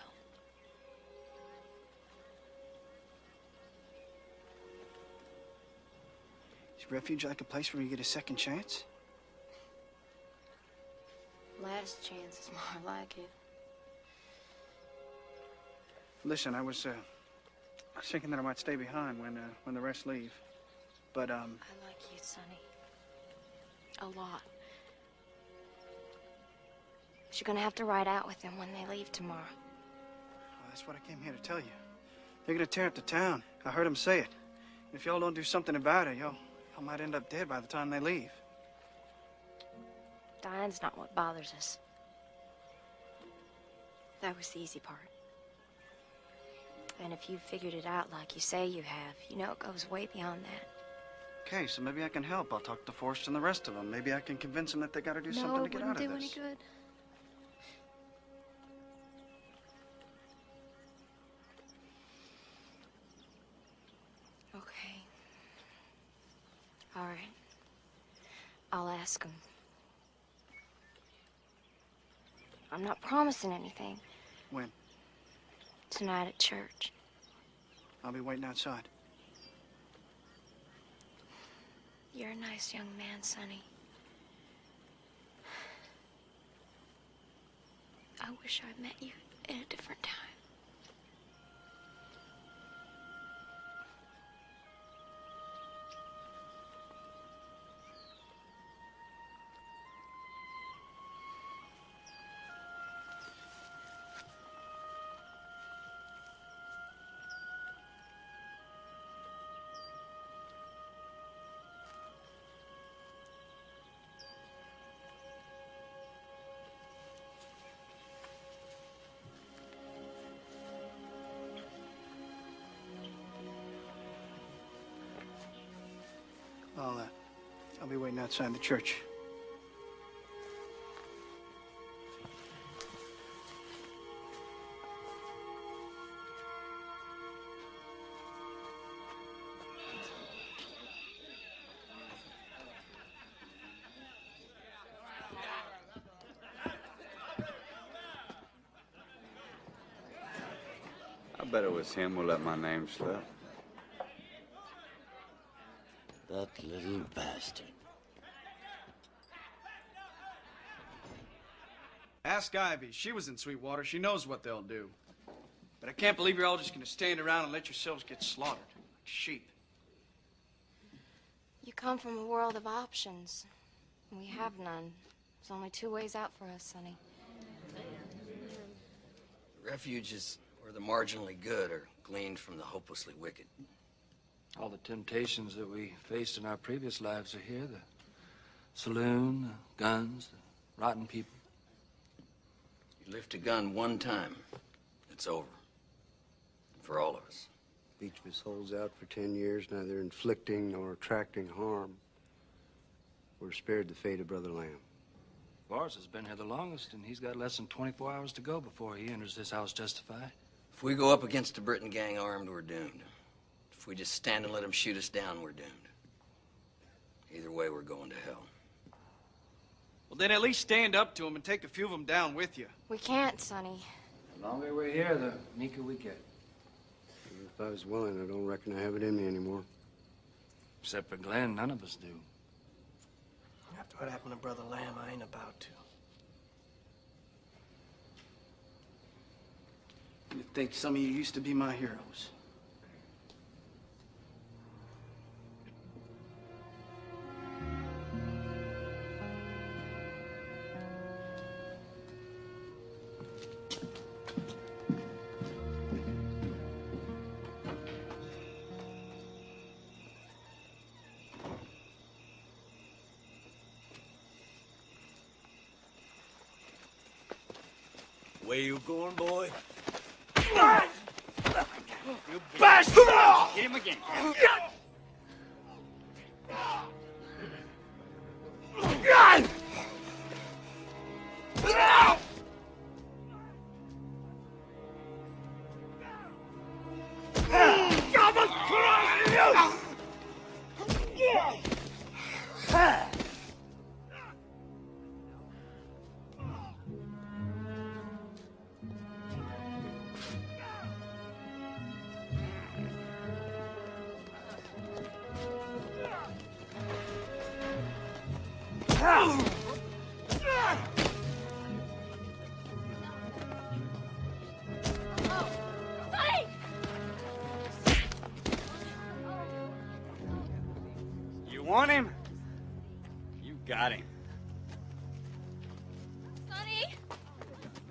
[SPEAKER 8] Is refuge like a place where you get a second chance?
[SPEAKER 5] Last chance is more like it.
[SPEAKER 8] Listen, I was thinking that I might stay behind when the rest leave. But,
[SPEAKER 5] I like you, Sonny. A lot. But you're gonna have to ride out with them when they leave tomorrow.
[SPEAKER 8] Well, that's what I came here to tell you. They're gonna tear up the town. I heard them say it. If y'all don't do something about it, y'all might end up dead by the time they leave.
[SPEAKER 5] Dying's not what bothers us. That was the easy part. And if you've figured it out like you say you have, you know it goes way beyond that.
[SPEAKER 8] Okay, so maybe I can help. I'll talk to Forrest and the rest of them. Maybe I can convince them that they gotta do something to get out of this.
[SPEAKER 5] No, it wouldn't do any good. Okay. All right. I'll ask them. I'm not promising anything.
[SPEAKER 8] When?
[SPEAKER 5] Tonight at church.
[SPEAKER 8] I'll be waiting outside.
[SPEAKER 5] You're a nice young man, Sonny. I wish I'd met you at a different time.
[SPEAKER 8] I'll be waiting outside the church.
[SPEAKER 1] I bet it was him who let my name slip.
[SPEAKER 3] That little bastard.
[SPEAKER 8] Ask Ivy. She was in Sweetwater. She knows what they'll do. But I can't believe you're all just gonna stand around and let yourselves get slaughtered like sheep.
[SPEAKER 5] You come from a world of options. We have none. There's only two ways out for us, Sonny.
[SPEAKER 7] Refuge is where the marginally good are gleaned from the hopelessly wicked.
[SPEAKER 9] All the temptations that we faced in our previous lives are here. The saloon, the guns, the rotten people.
[SPEAKER 7] You lift a gun one time, it's over. For all of us.
[SPEAKER 4] Each of us holds out for 10 years, neither inflicting nor attracting harm. We're spared the fate of Brother Lamb.
[SPEAKER 9] Boris has been here the longest, and he's got less than 24 hours to go before he enters this house justified.
[SPEAKER 7] If we go up against the Britain gang armed, we're doomed. If we just stand and let them shoot us down, we're doomed. Either way, we're going to hell.
[SPEAKER 8] Well, then at least stand up to them and take a few of them down with you.
[SPEAKER 5] We can't, Sonny.
[SPEAKER 9] The longer we're here, the meeker we get.
[SPEAKER 4] If I was willing, I don't reckon I have it in me anymore.
[SPEAKER 9] Except for Glenn, none of us do.
[SPEAKER 6] After what happened to Brother Lamb, I ain't about to.
[SPEAKER 8] You think some of you used to be my heroes.
[SPEAKER 3] Where you going, boy?
[SPEAKER 13] You bastard!
[SPEAKER 11] Hit him again.
[SPEAKER 1] You want him? You got him.
[SPEAKER 5] Sonny!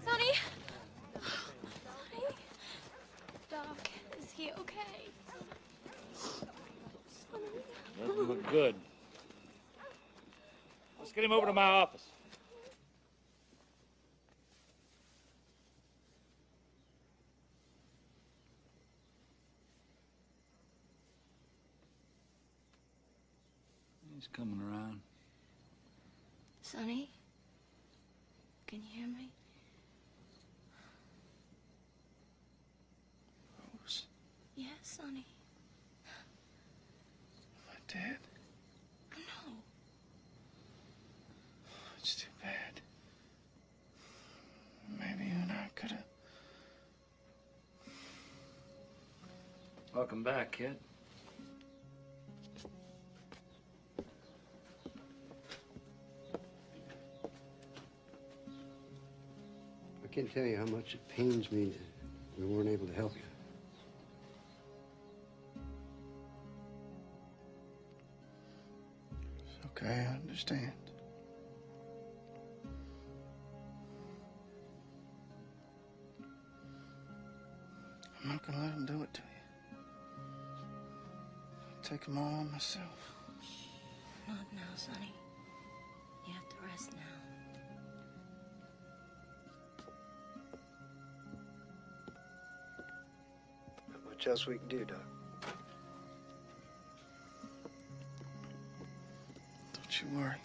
[SPEAKER 5] Sonny! Sonny! Doc, is he okay?
[SPEAKER 9] Doesn't look good. Let's get him over to my office. He's coming around.
[SPEAKER 5] Sonny? Can you hear me?
[SPEAKER 8] Rose,
[SPEAKER 5] Yes, Sonny.
[SPEAKER 8] am I dead?
[SPEAKER 5] No.
[SPEAKER 8] It's too bad. Maybe you and I could have.
[SPEAKER 9] Welcome back, kid.
[SPEAKER 4] I can't tell you how much it pains me that we weren't able to help you.
[SPEAKER 8] It's okay, I understand. I'm not gonna let him do it to you. I'll take him all on myself.
[SPEAKER 5] Not now, Sonny. You have to rest now.
[SPEAKER 4] Not much else we can do, Doc.
[SPEAKER 8] Sure.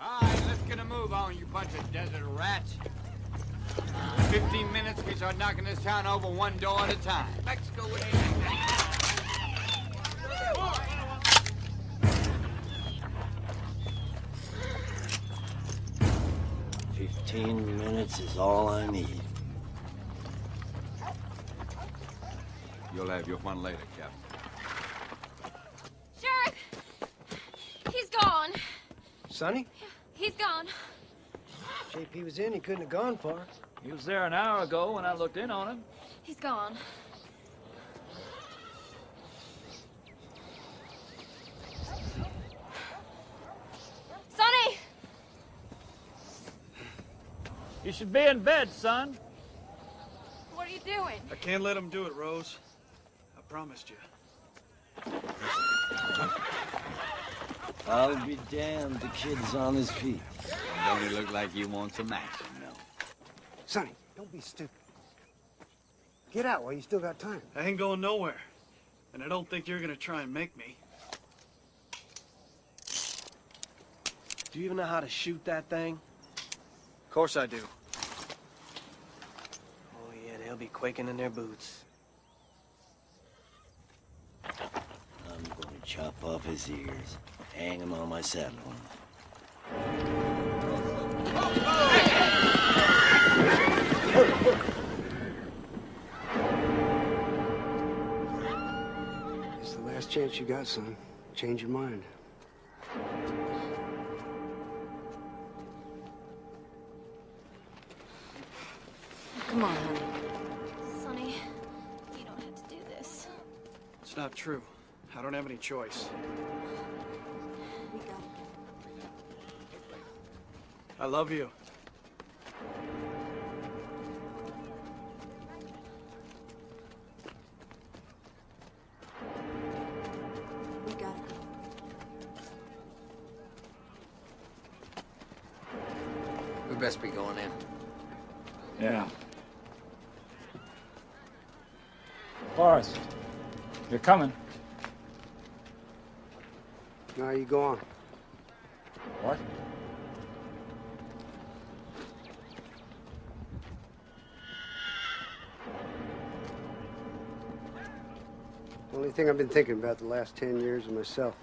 [SPEAKER 2] All right, let's get a move on, you bunch of desert rats. In 15 minutes, we start knocking this town over one door at a time. Mexico with
[SPEAKER 3] 15 minutes is all I need.
[SPEAKER 2] You'll have your fun later, Captain.
[SPEAKER 5] Sheriff! He's gone.
[SPEAKER 4] Sonny?
[SPEAKER 5] He's gone.
[SPEAKER 4] JP was in, he couldn't have gone far.
[SPEAKER 9] He was there an hour ago when I looked in on him.
[SPEAKER 5] He's gone. Sonny!
[SPEAKER 9] You should be in bed, son.
[SPEAKER 5] What are you doing?
[SPEAKER 8] I can't let him do it, Rose. I promised you.
[SPEAKER 3] I'll be damned, the kid's on his feet.
[SPEAKER 2] Don't he look like he wants some action, no?
[SPEAKER 4] Sonny, don't be stupid. Get out while you still got time.
[SPEAKER 8] I ain't going nowhere. And I don't think you're gonna try and make me.
[SPEAKER 6] Do you even know how to shoot that thing?
[SPEAKER 8] Of course I do.
[SPEAKER 6] Oh, yeah, they'll be quaking in their boots.
[SPEAKER 3] I'm gonna chop off his ears, hang him on my saddle.
[SPEAKER 4] It's the last chance you got, son. Change your mind.
[SPEAKER 14] Come on, honey.
[SPEAKER 5] Sonny, you don't have to do this.
[SPEAKER 8] It's not true. I don't have any choice.
[SPEAKER 14] We got it.
[SPEAKER 8] I love you.
[SPEAKER 14] We got it.
[SPEAKER 7] We best be going in.
[SPEAKER 9] Yeah. Forrest, you're coming.
[SPEAKER 4] Now you go on.
[SPEAKER 9] What?
[SPEAKER 4] Only thing I've been thinking about the last 10 years of myself.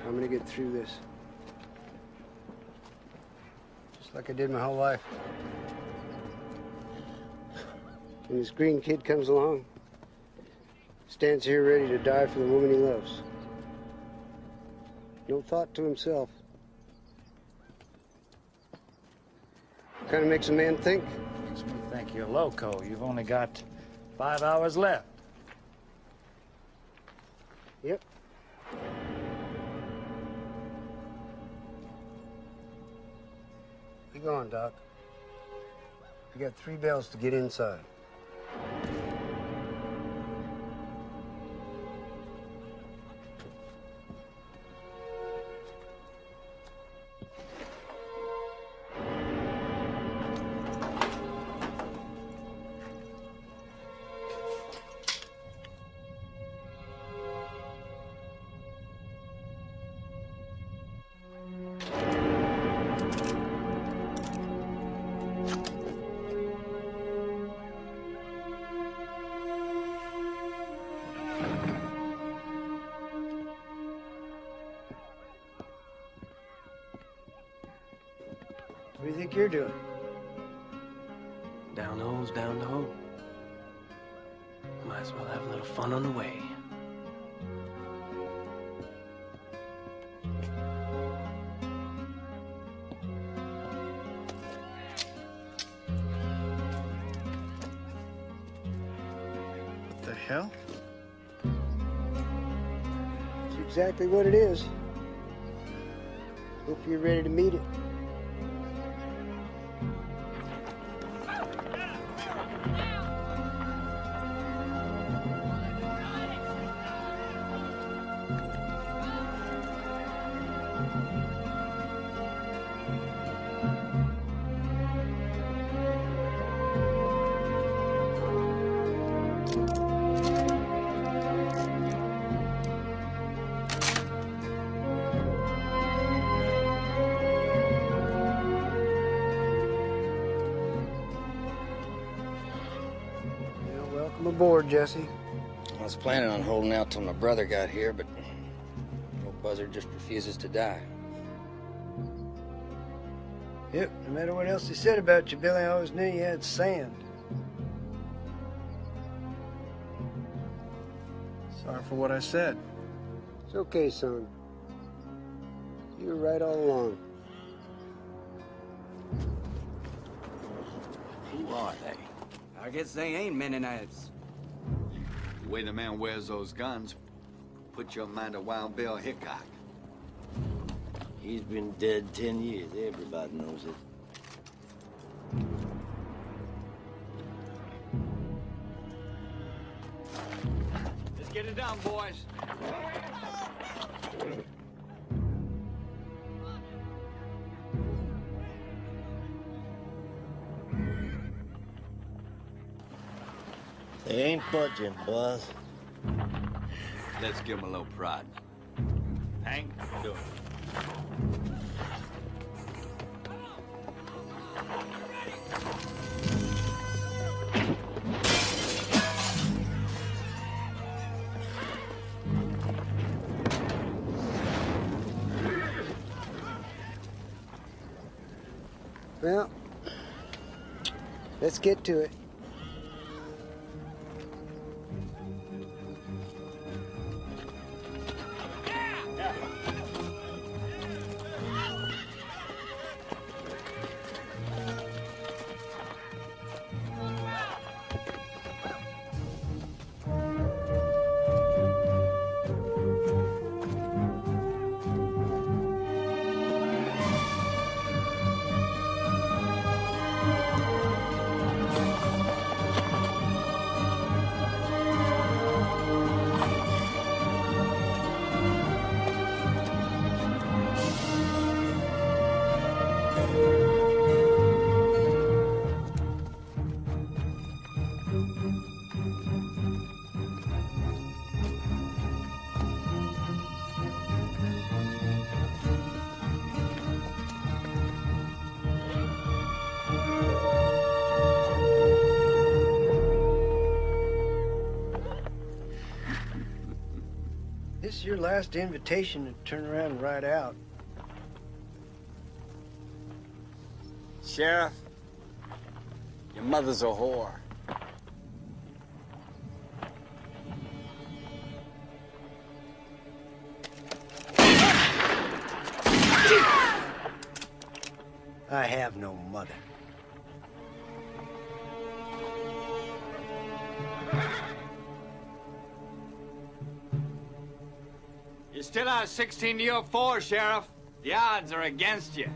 [SPEAKER 4] I'm gonna get through this. Just like I did my whole life. When this green kid comes along, stands here ready to die for the woman he loves. No thought to himself. Kind of makes a man think.
[SPEAKER 9] Makes me think you're loco. You've only got 5 hours left.
[SPEAKER 4] Yep. Be gone, Doc. We got 3 bells to get inside. What do you think you're doing?
[SPEAKER 6] Down the hole's down the hole. Might as well have a little fun on the way.
[SPEAKER 8] What the hell?
[SPEAKER 4] exactly what it is. Hope you're ready to meet it. Welcome aboard, Jesse.
[SPEAKER 7] I was planning on holding out till my brother got here, but old buzzard just refuses to die.
[SPEAKER 4] Yep, no matter what else they said about you, Billy, I always knew you had sand.
[SPEAKER 8] Sorry for what I said.
[SPEAKER 4] It's okay, son. You were right all along.
[SPEAKER 15] Who are they? I guess they ain't Mennonites.
[SPEAKER 2] The way the man wears those guns, put your mind to Wild Bill Hickok.
[SPEAKER 3] He's been dead 10 years. Everybody knows it.
[SPEAKER 2] Let's get it done, boys.
[SPEAKER 3] They ain't budging, Buzz.
[SPEAKER 2] Let's give him a little prod. Hank, do it.
[SPEAKER 4] Well, let's get to it. This is your last invitation to turn around and ride out.
[SPEAKER 1] Sheriff, your mother's a whore.
[SPEAKER 4] I have no mother.
[SPEAKER 2] You're still out 16-4, Sheriff. The odds are against you.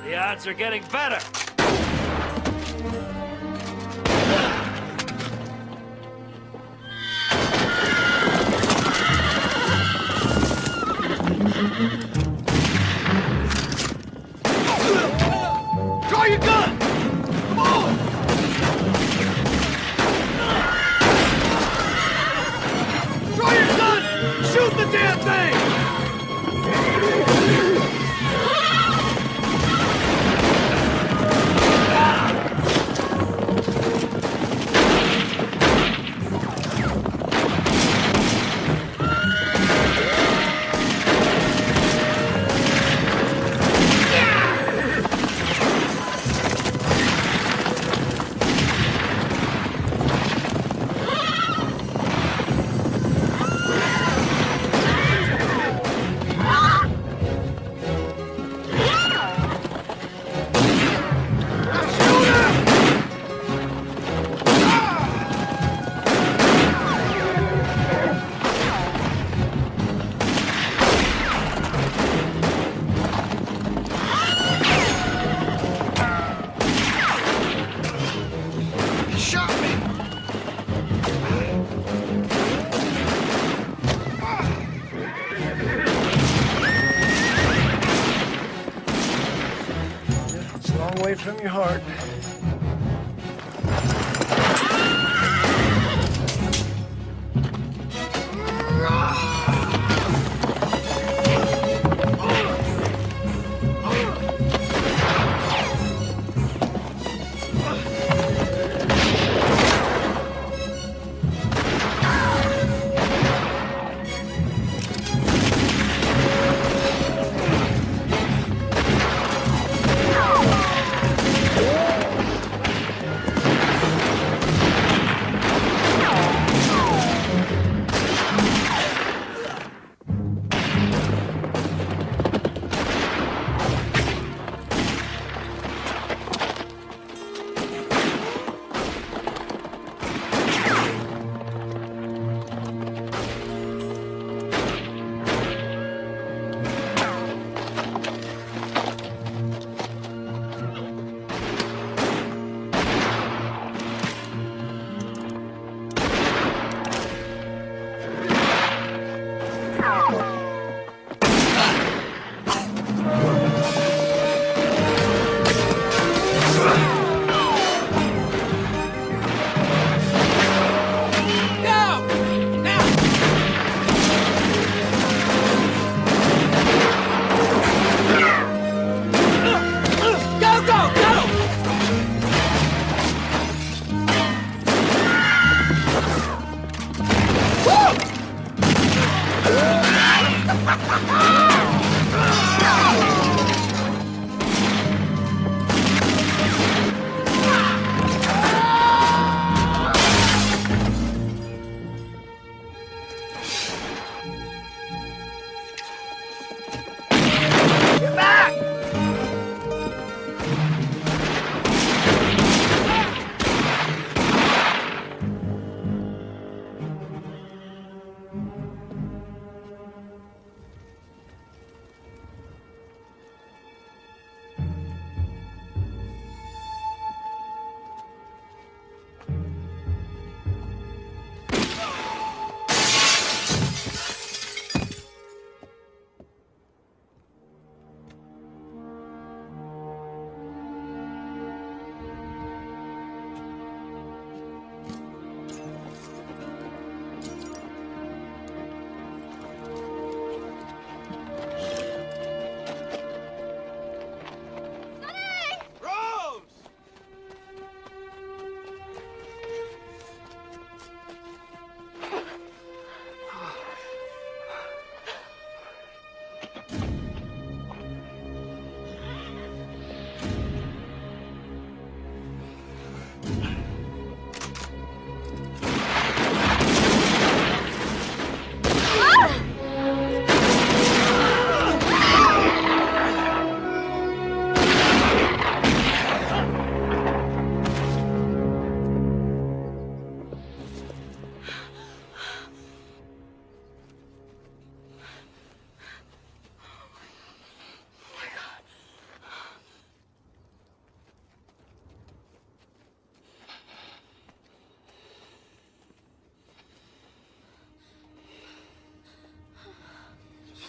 [SPEAKER 12] The odds are getting better.
[SPEAKER 13] Draw your gun! Come on! Draw your gun! Shoot the damn thing!
[SPEAKER 4] away from your heart.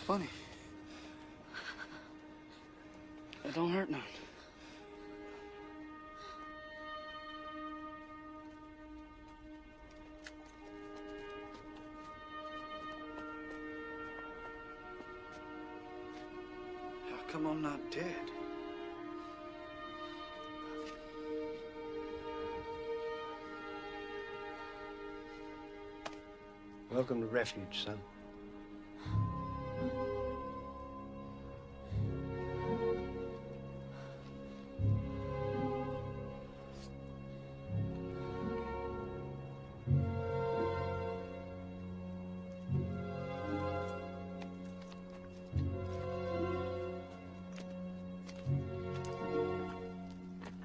[SPEAKER 8] Funny. It don't hurt none. How come I'm not dead?
[SPEAKER 4] Welcome to refuge, son.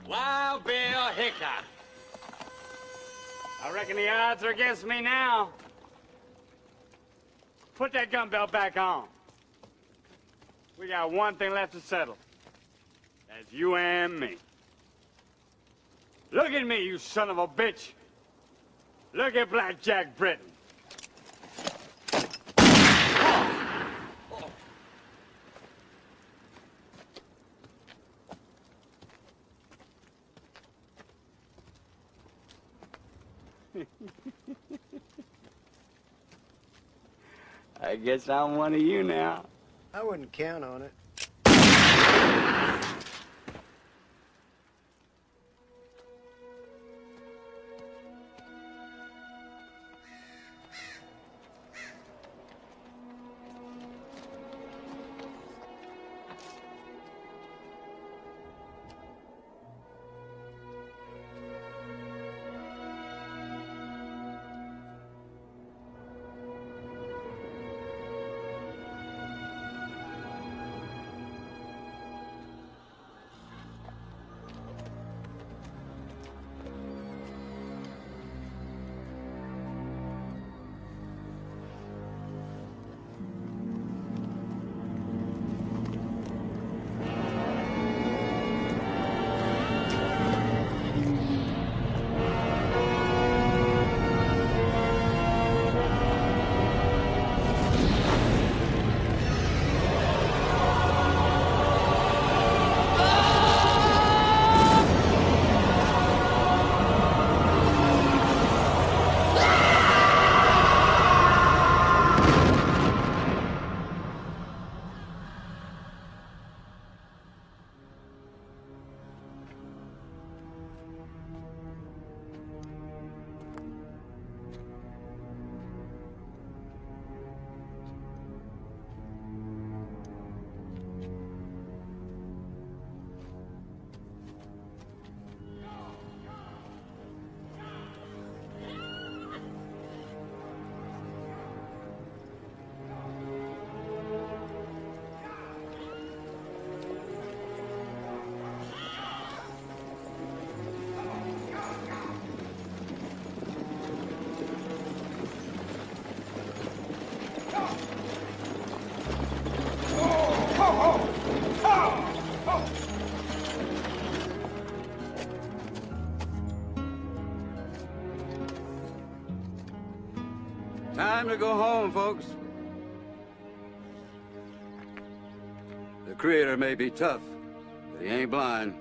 [SPEAKER 2] Wild Bill Hickok. I reckon the odds are against me now. Put that gun belt back on. We got one thing left to settle. That's you and me. Look at me, you son of a bitch. Look at Black Jack Britton.
[SPEAKER 1] I guess I'm one of you now.
[SPEAKER 4] I wouldn't count on it.
[SPEAKER 16] Time to go home, folks. The Creator may be tough, but he ain't blind.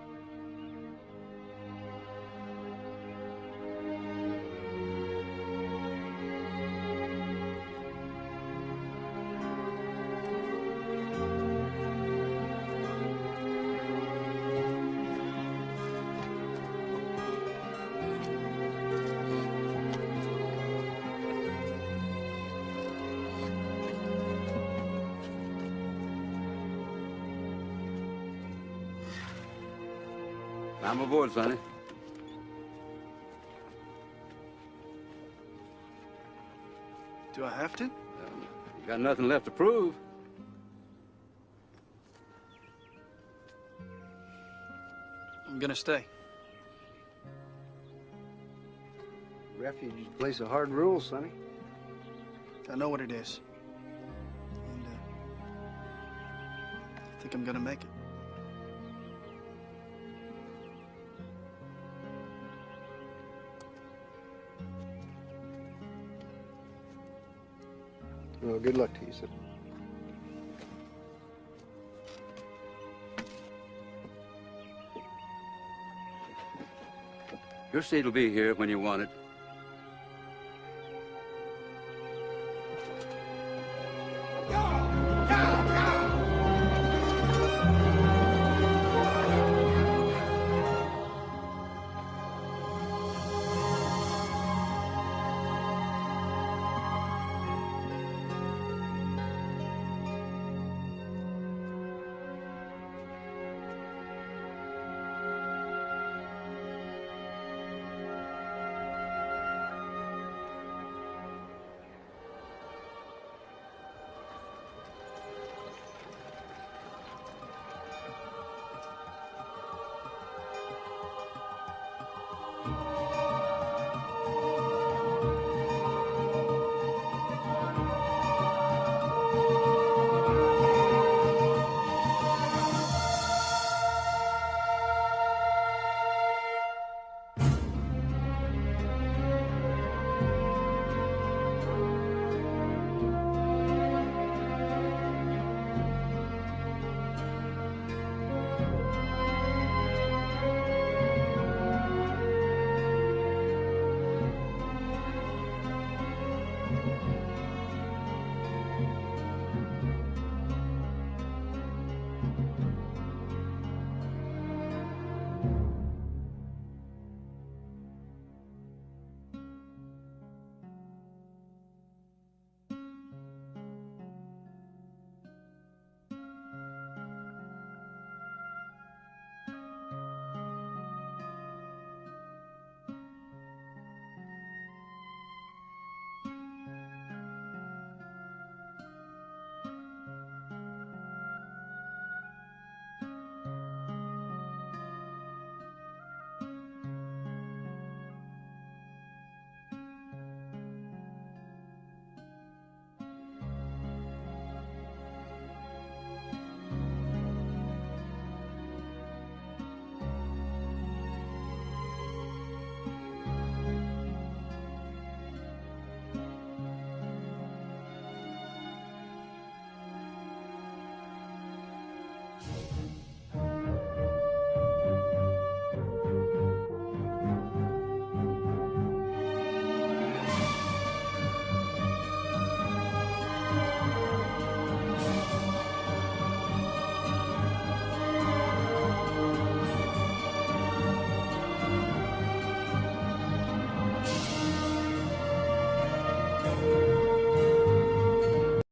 [SPEAKER 16] I'm aboard, Sonny.
[SPEAKER 8] Do I have to?
[SPEAKER 16] You got nothing left to prove.
[SPEAKER 8] I'm gonna stay.
[SPEAKER 4] Refuge is a place of hard rules, Sonny.
[SPEAKER 8] I know what it is. And, I think I'm gonna make it.
[SPEAKER 4] Well, good luck to you, son.
[SPEAKER 16] Your seat will be here when you want it.